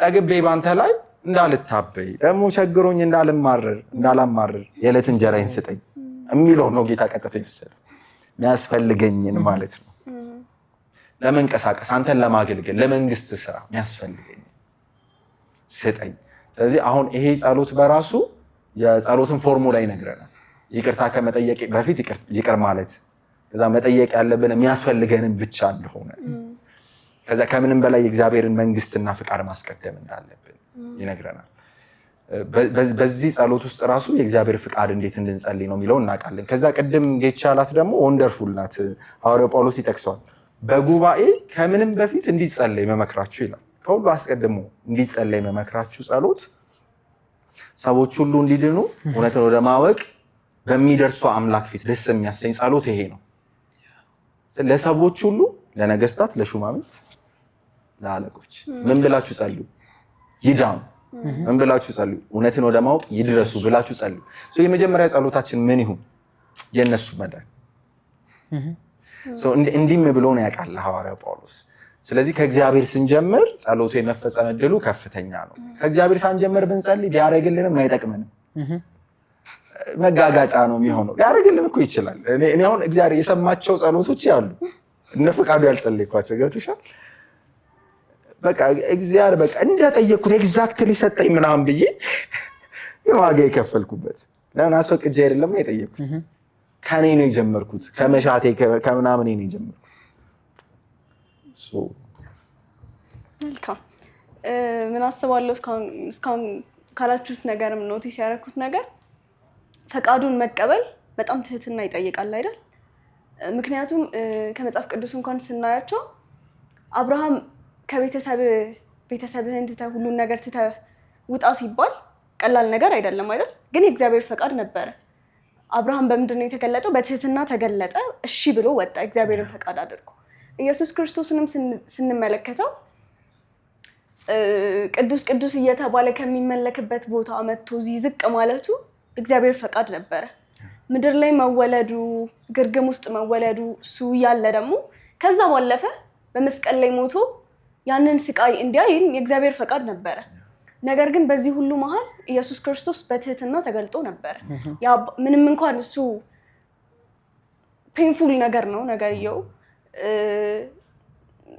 ጠግቤ ባንተ ላይ እንዳልታበይ ደግሞ ቸግሮኝ እንዳላማርር የዕለት እንጀራዬን ስጠኝ የሚለው ነው ጌታ ቀጥታ ይወሰደ። የሚያስፈልገኝን ማለት ነው ለመንቀሳቀስ አንተን ለማገልገል ለመንግስት ስራ የሚያስፈልገኝ ስጠኝ። ስለዚህ አሁን ይሄ ጸሎት በራሱ የጸሎትን ፎርሙላ ይነግረናል። ይቅርታ ከመጠየቅ በፊት ይቅር ማለት፣ ከዛ መጠየቅ ያለብን የሚያስፈልገንን ብቻ እንደሆነ፣ ከዛ ከምንም በላይ የእግዚአብሔርን መንግስትና ፍቃድ ማስቀደም እንዳለብን ይነግረናል። በዚህ ጸሎት ውስጥ ራሱ የእግዚአብሔር ፍቃድ እንዴት እንድንጸልይ ነው የሚለው እናውቃለን። ከዛ ቅድም ጌቻ ያላት ደግሞ ወንደርፉል ናት። ሐዋርያው ጳውሎስ ይጠቅሰዋል። በጉባኤ ከምንም በፊት እንዲጸለይ መመክራችሁ ይላል። ከሁሉ አስቀድሞ እንዲጸለይ መመክራችሁ ጸሎት ሰዎች ሁሉ እንዲድኑ እውነትን ወደ ማወቅ በሚደርሱ አምላክ ፊት ደስ የሚያሰኝ ጸሎት ይሄ ነው። ለሰዎች ሁሉ፣ ለነገስታት፣ ለሹማምንት፣ ለአለቆች ምን ብላችሁ ጸልዩ? ይዳኑ። ምን ብላችሁ ጸልዩ? እውነትን ወደ ማወቅ ይድረሱ ብላችሁ ጸልዩ። የመጀመሪያ ጸሎታችን ምን ይሁን? የነሱ መዳን። እንዲህም ብሎ ነው ያውቃል ሐዋርያው ጳውሎስ። ስለዚህ ከእግዚአብሔር ስንጀምር ጸሎቱ የመፈጸም ዕድሉ ከፍተኛ ነው። ከእግዚአብሔር ሳንጀምር ብንጸልይ ሊያደርግልንም አይጠቅምንም፣ መጋጋጫ ነው የሚሆነው። ሊያደርግልን እኮ ይችላል። እኔ አሁን እግዚአብሔር የሰማቸው ጸሎቶች ያሉ እነ ፈቃዱ ያልጸለይኳቸው ገብቶሻል። በቃ እግዚአብሔር በቃ እንደጠየቅኩት ኤግዛክትሊ ሰጠኝ ምናምን ብዬ የዋጋ የከፈልኩበት ለምን አስፈቅጄ አይደለም የጠየቅኩት፣ ከኔ ነው የጀመርኩት፣ ከመሻቴ ከምናምን ነው የጀመርኩት። መልካም ምን አስባለሁ እስካሁን ካላችሁት ነገርም ኖቲስ ያደረኩት ነገር ፈቃዱን መቀበል በጣም ትህትና ይጠይቃል አይደል? ምክንያቱም ከመጽሐፍ ቅዱስ እንኳን ስናያቸው አብርሃም ቤተሰብህን ትተህ ሁሉን ነገር ትተህ ውጣ ሲባል ቀላል ነገር አይደለም አይደል? ግን የእግዚአብሔር ፈቃድ ነበረ። አብርሃም በምንድን ነው የተገለጠው? በትህትና ተገለጠ፣ እሺ ብሎ ወጣ፣ እግዚአብሔርን ፈቃድ አድርጎ። ኢየሱስ ክርስቶስንም ስንመለከተው ቅዱስ ቅዱስ እየተባለ ከሚመለክበት ቦታ መጥቶ እዚህ ዝቅ ማለቱ እግዚአብሔር ፈቃድ ነበረ። ምድር ላይ መወለዱ፣ ግርግም ውስጥ መወለዱ እሱ ያለ ደግሞ ከዛ ባለፈ በመስቀል ላይ ሞቶ ያንን ስቃይ እንዲያይ የእግዚአብሔር ፈቃድ ነበረ። ነገር ግን በዚህ ሁሉ መሀል ኢየሱስ ክርስቶስ በትህትና ተገልጦ ነበረ። ምንም እንኳን እሱ ፔንፉል ነገር ነው ነገርየው፣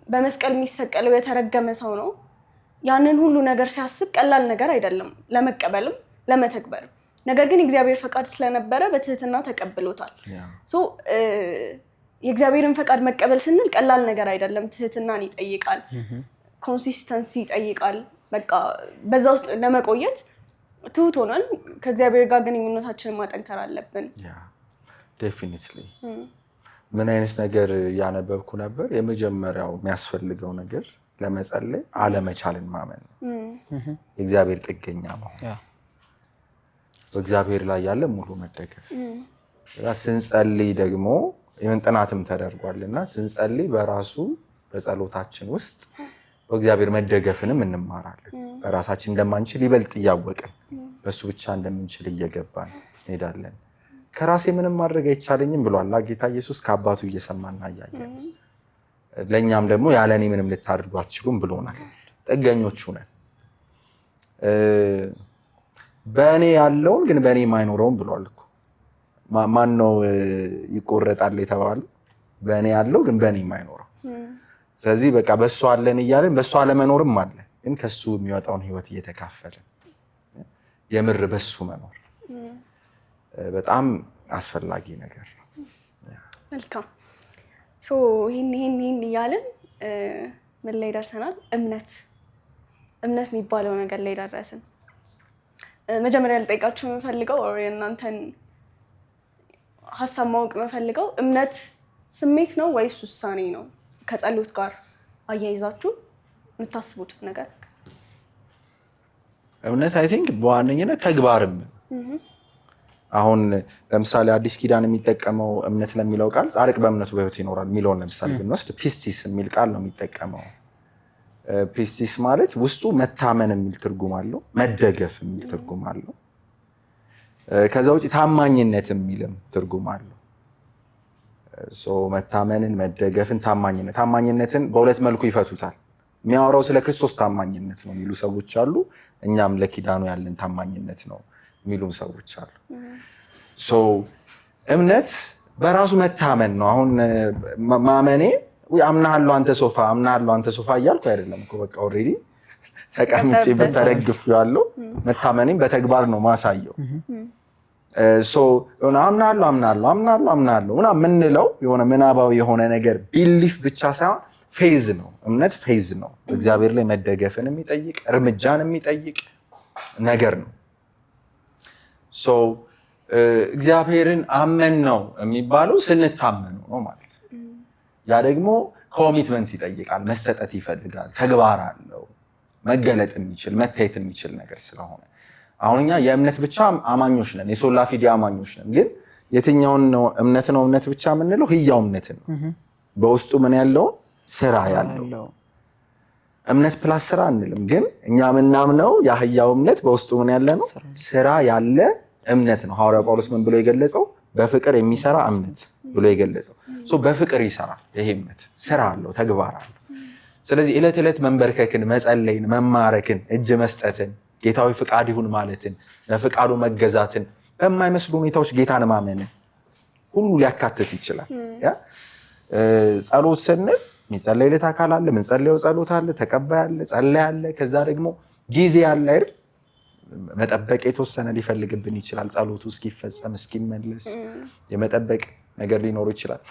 በመስቀል የሚሰቀለው የተረገመ ሰው ነው። ያንን ሁሉ ነገር ሲያስብ ቀላል ነገር አይደለም ለመቀበልም ለመተግበርም። ነገር ግን የእግዚአብሔር ፈቃድ ስለነበረ በትህትና ተቀብሎታል። የእግዚአብሔርን ፈቃድ መቀበል ስንል ቀላል ነገር አይደለም። ትህትናን ይጠይቃል፣ ኮንሲስተንሲ ይጠይቃል። በቃ በዛ ውስጥ ለመቆየት ትሁት ሆነን ከእግዚአብሔር ጋር ግንኙነታችንን ማጠንከር አለብን። ዴፊኒትሊ ምን አይነት ነገር እያነበብኩ ነበር? የመጀመሪያው የሚያስፈልገው ነገር ለመጸለይ አለመቻልን ማመን ነው። የእግዚአብሔር ጥገኛ መሆን፣ በእግዚአብሔር ላይ ያለ ሙሉ መደገፍ። ስንጸልይ ደግሞ ይህን ጥናትም ተደርጓልና ስንጸልይ በራሱ በጸሎታችን ውስጥ በእግዚአብሔር መደገፍንም እንማራለን። በራሳችን እንደማንችል ይበልጥ እያወቅን በሱ ብቻ እንደምንችል እየገባን እንሄዳለን። ከራሴ ምንም ማድረግ አይቻለኝም ብሏል ጌታ ኢየሱስ ከአባቱ እየሰማና እያየን። ለእኛም ደግሞ ያለ እኔ ምንም ልታደርጉ አትችሉም ብሎናል። ጥገኞቹ ነን። በእኔ ያለውን ግን በእኔ የማይኖረውን ብሏል እኮ። ማን ነው ይቆረጣል የተባለው? በእኔ ያለው ግን በእኔ የማይኖረው። ስለዚህ በቃ በእሱ አለን እያለን በእሱ አለመኖርም አለ፣ ግን ከሱ የሚወጣውን ህይወት እየተካፈልን የምር በሱ መኖር በጣም አስፈላጊ ነገር ነው። መልካም ይህን እያልን ምን ላይ ደርሰናል? እምነት የሚባለው ነገር ላይ ደረስን። መጀመሪያ ልጠይቃችሁ የምፈልገው የእናንተን ሀሳብ ማወቅ የምፈልገው እምነት ስሜት ነው ወይስ ውሳኔ ነው? ከጸሎት ጋር አያይዛችሁ የምታስቡት ነገር። እምነት አይ ቲንክ በዋነኝነት ተግባርም አሁን ለምሳሌ አዲስ ኪዳን የሚጠቀመው እምነት ለሚለው ቃል ጻድቅ በእምነቱ በሕይወት ይኖራል የሚለውን ለምሳሌ ብንወስድ ፒስቲስ የሚል ቃል ነው የሚጠቀመው። ፒስቲስ ማለት ውስጡ መታመን የሚል ትርጉም አለው፣ መደገፍ የሚል ትርጉም አለው። ከዛ ውጭ ታማኝነት የሚልም ትርጉም አለው። መታመንን፣ መደገፍን፣ ታማኝነትን በሁለት መልኩ ይፈቱታል። የሚያወራው ስለ ክርስቶስ ታማኝነት ነው የሚሉ ሰዎች አሉ። እኛም ለኪዳኑ ያለን ታማኝነት ነው የሚሉም ሰዎች አሉ። እምነት በራሱ መታመን ነው። አሁን ማመኔ አምናለሁ አንተ ሶፋ እያልኩ አይደለም እኮ በቃ ኦልሬዲ ተቀምጬ በተደግፍ ያለው መታመኔም በተግባር ነው ማሳየው። አምናለሁ ምናምን የምንለው የሆነ ምናባዊ የሆነ ነገር ቢሊፍ ብቻ ሳይሆን ፌዝ ነው። እምነት ፌዝ ነው። እግዚአብሔር ላይ መደገፍን የሚጠይቅ እርምጃን የሚጠይቅ ነገር ነው። እግዚአብሔርን አመን ነው የሚባለው ስንታመኑ ነው ማለት ነው። ያ ደግሞ ኮሚትመንት ይጠይቃል፣ መሰጠት ይፈልጋል፣ ተግባር አለው፣ መገለጥ የሚችል መታየት የሚችል ነገር ስለሆነ አሁን እኛ የእምነት ብቻ አማኞች ነን፣ የሶላ ፊዴ አማኞች ነን። ግን የትኛውን ነው እምነት ብቻ የምንለው? ህያው እምነትን ነው። በውስጡ ምን ያለውን ስራ ያለው እምነት ፕላስ ስራ አንልም። ግን እኛ ምናምነው ያ ህያው እምነት በውስጡ ምን ያለ ነው? ስራ ያለ እምነት ነው። ሐዋርያው ጳውሎስ ምን ብሎ የገለጸው? በፍቅር የሚሰራ እምነት ብሎ የገለጸው። በፍቅር ይሰራል። ይሄ እምነት ስራ አለው፣ ተግባር አለው። ስለዚህ ዕለት ዕለት መንበርከክን፣ መጸለይን፣ መማረክን፣ እጅ መስጠትን፣ ጌታዊ ፍቃድ ይሁን ማለትን፣ ለፍቃዱ መገዛትን፣ በማይመስሉ ሁኔታዎች ጌታን ማመንን ሁሉ ሊያካትት ይችላል። ጸሎት ስንል የሚጸለይለት አካል አለ፣ ምንጸለየው ጸሎት አለ፣ ተቀባይ አለ፣ ጸላይ አለ። ከዛ ደግሞ ጊዜ አለ አይደል? መጠበቅ የተወሰነ ሊፈልግብን ይችላል። ጸሎቱ እስኪፈጸም እስኪመለስ የመጠበቅ ነገር ሊኖር ይችላል።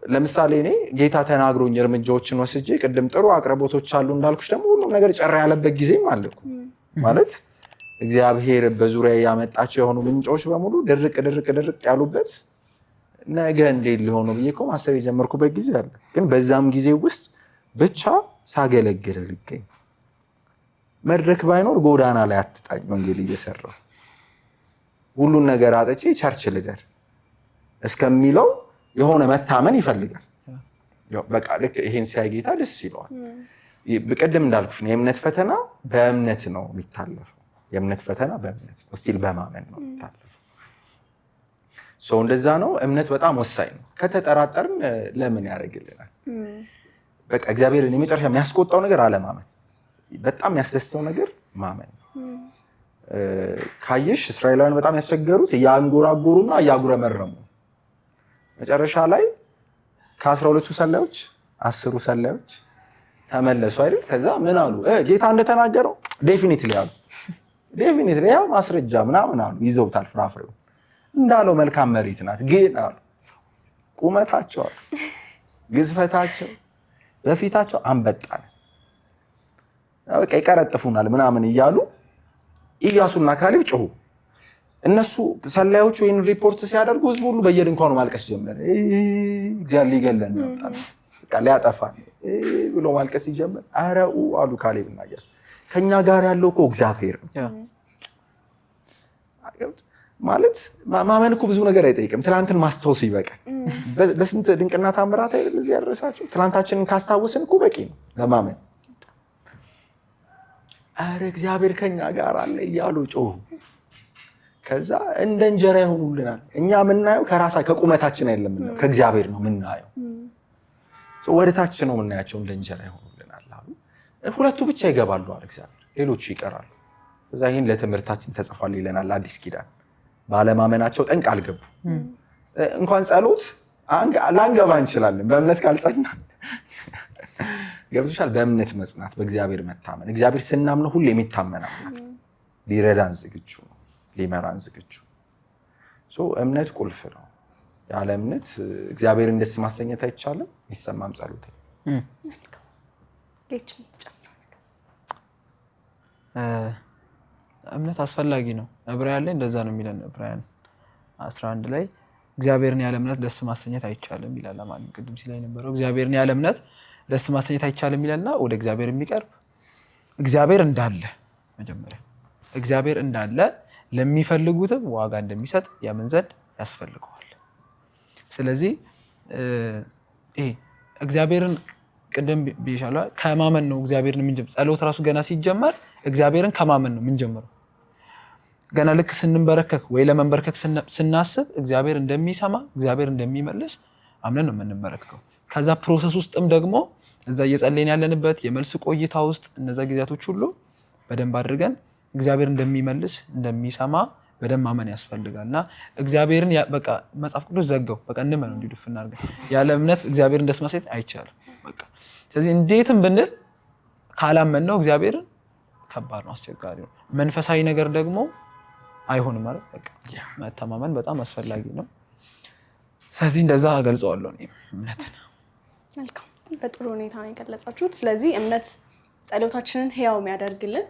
ለምሳሌ እኔ ጌታ ተናግሮኝ እርምጃዎችን ወስጄ ቅድም ጥሩ አቅርቦቶች አሉ እንዳልኩሽ ደግሞ ሁሉም ነገር ጨራ ያለበት ጊዜም አለ እኮ ማለት እግዚአብሔር በዙሪያ ያመጣቸው የሆኑ ምንጮች በሙሉ ድርቅ ያሉበት ነገ እንዴት ሊሆኑ ብዬ እኮ ማሰብ የጀመርኩበት ጊዜ አለ። ግን በዛም ጊዜ ውስጥ ብቻ ሳገለግል ልገኝ መድረክ ባይኖር ጎዳና ላይ አትጣኝ ወንጌል እየሰራው ሁሉን ነገር አጥቼ ቸርች ልደር እስከሚለው የሆነ መታመን ይፈልጋል። በቃ ልክ ይሄን ሲያይ ጌታ ደስ ይለዋል። በቀደም እንዳልኩሽ ነው የእምነት ፈተና በእምነት ነው የሚታለፈው። የእምነት ፈተና በእምነት ነው፣ ስቲል በማመን ነው የሚታለፈው። እንደዛ ነው። እምነት በጣም ወሳኝ ነው። ከተጠራጠርን ለምን ያደርግልናል? በቃ እግዚአብሔርን የመጨረሻ የሚያስቆጣው ነገር አለማመን፣ በጣም የሚያስደስተው ነገር ማመን ነው። ካየሽ እስራኤላውያን በጣም ያስቸገሩት እያንጎራጎሩና እያጉረመረሙ መጨረሻ ላይ ከ12ቱ ሰላዮች 10ሩ ሰላዮች ተመለሱ አይደል? ከዛ ምን አሉ? ጌታ እንደተናገረው ዴፊኒትሊ አሉ። ዴፊኒትሊ ያው ማስረጃ ምናምን አሉ። ይዘውታል። ፍራፍሬው እንዳለው መልካም መሬት ናት። ግን አሉ ቁመታቸው አሉ ግዝፈታቸው በፊታቸው አንበጣ ነው፣ በቃ ይቀረጥፉናል ምናምን እያሉ ኢያሱና ካሌብ ጮሁ። እነሱ ሰላዮቹ ይህን ሪፖርት ሲያደርጉ ህዝቡ ሁሉ በየድንኳኑ ማልቀስ ጀመረ። እግዚአብሔር ሊገለን ነው በቃ ሊያጠፋን ብሎ ማልቀስ ሲጀምር አረኡ አሉ ካሌብና ኢያሱ፣ ከኛ ጋር ያለው እኮ እግዚአብሔር ነው። ማለት ማመን እኮ ብዙ ነገር አይጠይቅም። ትናንትን ማስታወስ ይበቃል። በስንት ድንቅና ታምራት አይደል እዚህ ያደረሳቸው። ትናንታችንን ካስታወስን እኮ በቂ ነው ለማመን። አረ እግዚአብሔር ከኛ ጋር አለ እያሉ ጮሁ። ከዛ እንደ እንጀራ ይሆኑልናል። እኛ የምናየው ከቁመታችን አይደለም፣ ከእግዚአብሔር ነው የምናየው። ወደታች ነው የምናያቸው። እንደ እንጀራ ይሆኑልናል አሉ። ሁለቱ ብቻ ይገባሉ አለ እግዚአብሔር፣ ሌሎቹ ይቀራሉ። ከዛ ይህን ለትምህርታችን ተጽፏል ይለናል አዲስ ኪዳን። ባለማመናቸው ጠንቅ አልገቡ። እንኳን ጸሎት ላንገባ እንችላለን በእምነት ካልጸናን። ገብቶሻል? በእምነት መጽናት፣ በእግዚአብሔር መታመን። እግዚአብሔር ስናምነው ሁሉ የሚታመን አምላክ ሊረዳን ዝግጁ ነው፣ ሊመራን ዝግጁ። እምነት ቁልፍ ነው። ያለ እምነት እግዚአብሔርን ደስ ማሰኘት አይቻልም። የሚሰማም ጸሎት እምነት አስፈላጊ ነው። ዕብራውያን ላይ እንደዛ ነው የሚለን። ዕብራውያን 11 ላይ እግዚአብሔርን ያለ እምነት ደስ ማሰኘት አይቻልም ይላል። ማለት ቅድም ሲላይ ነበረው እግዚአብሔርን ያለ እምነት ደስ ማሰኘት አይቻልም ይላልና ወደ እግዚአብሔር የሚቀርብ እግዚአብሔር እንዳለ መጀመሪያ እግዚአብሔር እንዳለ ለሚፈልጉትም ዋጋ እንደሚሰጥ ያምን ዘንድ ያስፈልገዋል። ስለዚህ ይሄ እግዚአብሔርን ቅድም ብዬሻለሁ ከማመን ነው እግዚአብሔርን የምንጀምረው። ጸሎት ራሱ ገና ሲጀመር እግዚአብሔርን ከማመን ነው የምንጀምረው። ገና ልክ ስንበረከክ ወይ ለመንበርከክ ስናስብ እግዚአብሔር እንደሚሰማ እግዚአብሔር እንደሚመልስ አምነን ነው የምንበረከከው። ከዛ ፕሮሰስ ውስጥም ደግሞ እዛ እየጸለይን ያለንበት የመልስ ቆይታ ውስጥ እነዛ ጊዜያቶች ሁሉ በደንብ አድርገን እግዚአብሔር እንደሚመልስ እንደሚሰማ በደንብ ማመን ያስፈልጋል። እና እግዚአብሔርን በቃ መጽሐፍ ቅዱስ ዘጋው በቃ እንመነው እንዲዱፍ እናድርገን። ያለ እምነት እግዚአብሔርን ደስ ማሰኘት አይቻልም። በቃ ስለዚህ እንዴትም ብንል ካላመን ነው እግዚአብሔርን ከባድ ነው፣ አስቸጋሪ ነው። መንፈሳዊ ነገር ደግሞ አይሆንም ማለት በቃ መተማመን በጣም አስፈላጊ ነው። ስለዚህ እንደዛ ገልጸዋለሁ እምነትን። መልካም፣ በጥሩ ሁኔታ ነው የገለጻችሁት። ስለዚህ እምነት ጸሎታችንን ህያው የሚያደርግልን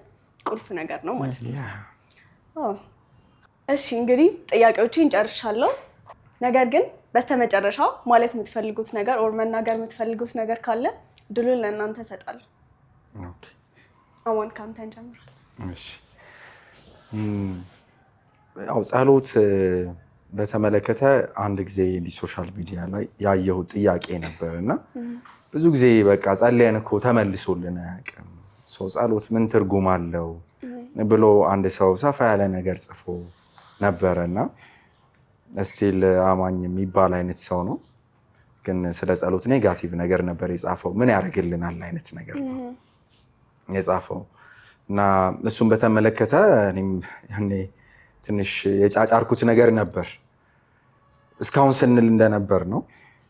ቁልፍ ነገር ነው ማለት ነው። እሺ እንግዲህ ጥያቄዎችን ጨርሻለሁ። ነገር ግን በስተመጨረሻ ማለት የምትፈልጉት ነገር ኦር መናገር የምትፈልጉት ነገር ካለ ድሉን ለእናንተ እሰጣለሁ። ኦኬ አማን ካንተ እንጀምራለን። እሺ ያው ጸሎት በተመለከተ አንድ ጊዜ ሶሻል ሚዲያ ላይ ያየሁት ጥያቄ ነበርና ብዙ ጊዜ በቃ ጸልየን እኮ ተመልሶልን አያውቅም፣ ሰው ጸሎት ምን ትርጉም አለው ብሎ አንድ ሰው ሰፋ ያለ ነገር ጽፎ ነበርና እስቲል አማኝ የሚባል አይነት ሰው ነው፣ ግን ስለ ጸሎት ኔጋቲቭ ነገር ነበር የጻፈው። ምን ያደርግልናል አይነት ነገር ነው የጻፈው። እና እሱን በተመለከተ እኔም ያኔ ትንሽ የጫጫርኩት ነገር ነበር። እስካሁን ስንል እንደነበር ነው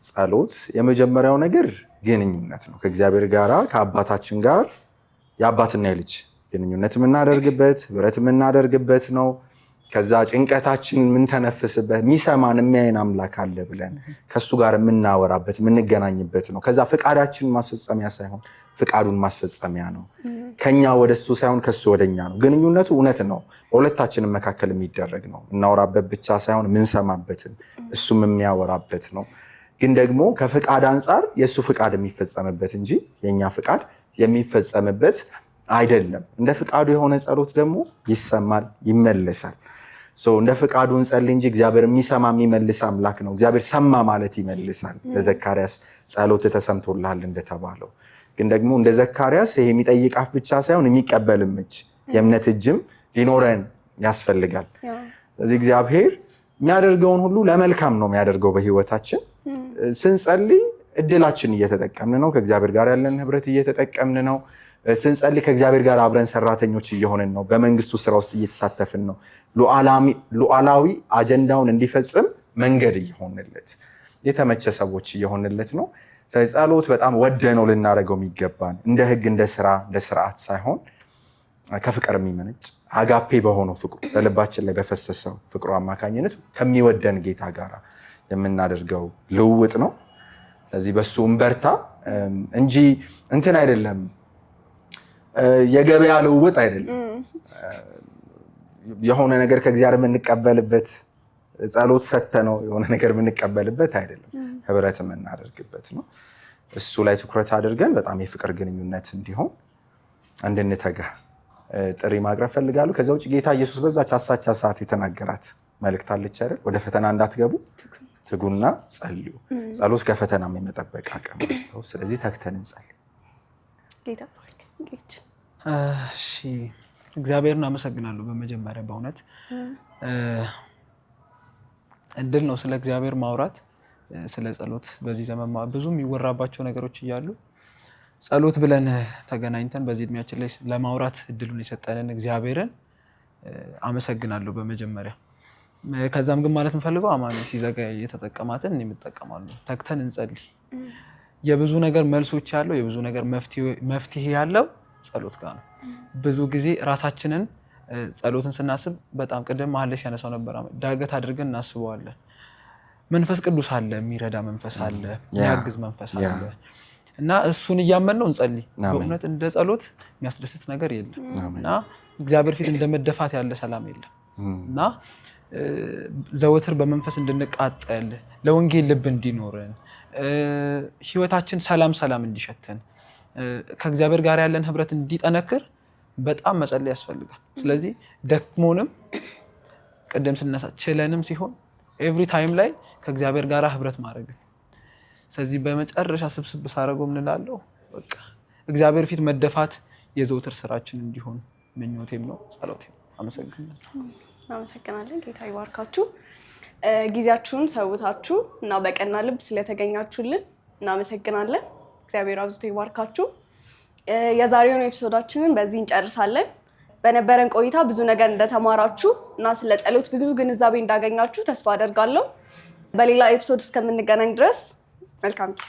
ጸሎት የመጀመሪያው ነገር ግንኙነት ነው ከእግዚአብሔር ጋራ፣ ከአባታችን ጋር የአባትና የልጅ ግንኙነት የምናደርግበት ህብረት የምናደርግበት ነው። ከዛ ጭንቀታችን የምንተነፍስበት የሚሰማን የሚያየን አምላክ አለ ብለን ከሱ ጋር የምናወራበት የምንገናኝበት ነው። ከዛ ፍቃዳችን ማስፈጸሚያ ሳይሆን ፍቃዱን ማስፈጸሚያ ነው። ከኛ ወደሱ ሳይሆን ከሱ ወደኛ ነው። ግንኙነቱ እውነት ነው በሁለታችንም መካከል የሚደረግ ነው። እናወራበት ብቻ ሳይሆን የምንሰማበትን እሱም የሚያወራበት ነው። ግን ደግሞ ከፍቃድ አንጻር የሱ ፍቃድ የሚፈጸምበት እንጂ የኛ ፍቃድ የሚፈጸምበት አይደለም። እንደ ፍቃዱ የሆነ ጸሎት ደግሞ ይሰማል፣ ይመለሳል። እንደ ፍቃዱ እንጸልይ እንጂ እግዚአብሔር የሚሰማ የሚመልስ አምላክ ነው። እግዚአብሔር ሰማ ማለት ይመልሳል። ለዘካርያስ ጸሎት ተሰምቶልሃል እንደተባለው ግን ደግሞ እንደ ዘካርያስ ይሄ የሚጠይቅ አፍ ብቻ ሳይሆን የሚቀበልም እጅ የእምነት እጅም ሊኖረን ያስፈልጋል። ስለዚህ እግዚአብሔር የሚያደርገውን ሁሉ ለመልካም ነው የሚያደርገው በህይወታችን። ስንጸልይ እድላችን እየተጠቀምን ነው፣ ከእግዚአብሔር ጋር ያለን ህብረት እየተጠቀምን ነው። ስንጸልይ ከእግዚአብሔር ጋር አብረን ሰራተኞች እየሆንን ነው፣ በመንግስቱ ስራ ውስጥ እየተሳተፍን ነው። ሉዓላዊ አጀንዳውን እንዲፈጽም መንገድ እየሆንለት የተመቸ ሰዎች እየሆንለት ነው። ስለዚህ ጸሎት በጣም ወደነው ልናደርገው የሚገባን እንደ ህግ እንደ ስራ እንደ ስርዓት ሳይሆን ከፍቅር የሚመነጭ አጋፔ በሆነው ፍቅሩ በልባችን ላይ በፈሰሰው ፍቅሩ አማካኝነት ከሚወደን ጌታ ጋር የምናደርገው ልውውጥ ነው። ስለዚህ በሱ እንበርታ እንጂ እንትን አይደለም፣ የገበያ ልውውጥ አይደለም። የሆነ ነገር ከእግዚአብሔር የምንቀበልበት ጸሎት ሰተነው የሆነ ነገር የምንቀበልበት አይደለም፣ ህብረት የምናደርግበት ነው። እሱ ላይ ትኩረት አድርገን በጣም የፍቅር ግንኙነት እንዲሆን እንድንተጋ ጥሪ ማቅረብ ፈልጋለሁ። ከዛ ውጭ ጌታ ኢየሱስ በዛች አሳቻ ሰዓት የተናገራት መልእክት አለች አይደል? ወደ ፈተና እንዳትገቡ ትጉና ጸልዩ። ጸሎት ከፈተናም የመጠበቅ አቅም ነው። ስለዚህ ተግተን እንጸልይ። እሺ እግዚአብሔርን አመሰግናለሁ። በመጀመሪያ በእውነት እድል ነው ስለ እግዚአብሔር ማውራት፣ ስለ ጸሎት በዚህ ዘመን ብዙ የሚወራባቸው ነገሮች እያሉ ጸሎት ብለን ተገናኝተን በዚህ እድሜያችን ላይ ለማውራት እድሉን የሰጠንን እግዚአብሔርን አመሰግናለሁ በመጀመሪያ። ከዛም ግን ማለት እንፈልገው አማን ሲዘጋ የተጠቀማትን የምጠቀማለሁ። ተግተን እንጸልይ። የብዙ ነገር መልሶች ያለው የብዙ ነገር መፍትሄ ያለው ጸሎት ጋር ነው። ብዙ ጊዜ ራሳችንን ጸሎትን ስናስብ በጣም ቅድም መሀል ላይ ሲያነሳው ነበር፣ ዳገት አድርገን እናስበዋለን። መንፈስ ቅዱስ አለ፣ የሚረዳ መንፈስ አለ፣ የሚያግዝ መንፈስ አለ እና እሱን እያመን ነው እንጸልይ። በእውነት እንደ ጸሎት የሚያስደስት ነገር የለም እና እግዚአብሔር ፊት እንደመደፋት ያለ ሰላም የለም እና ዘወትር በመንፈስ እንድንቃጠል፣ ለወንጌል ልብ እንዲኖረን፣ ህይወታችን ሰላም እንዲሸተን፣ ከእግዚአብሔር ጋር ያለን ህብረት እንዲጠነክር በጣም መጸለይ ያስፈልጋል። ስለዚህ ደክሞንም ቅድም ስነሳ ችለንም ሲሆን ኤቭሪ ታይም ላይ ከእግዚአብሔር ጋር ህብረት ማድረግ። ስለዚህ በመጨረሻ ስብስብ ሳደርገው ምንላለው በቃ እግዚአብሔር ፊት መደፋት የዘውትር ስራችን እንዲሆን ምኞቴም ነው ጸሎቴም። አመሰግናለን። ጌታ ይባርካችሁ። ጊዜያችሁን ሰውታችሁ እና በቀና ልብ ስለተገኛችሁልን እናመሰግናለን። እግዚአብሔር አብዝቶ ይባርካችሁ። የዛሬውን ኤፒሶዳችንን በዚህ እንጨርሳለን። በነበረን ቆይታ ብዙ ነገር እንደተማራችሁ እና ስለ ጸሎት ብዙ ግንዛቤ እንዳገኛችሁ ተስፋ አደርጋለሁ። በሌላ ኤፒሶድ እስከምንገናኝ ድረስ መልካም ጊዜ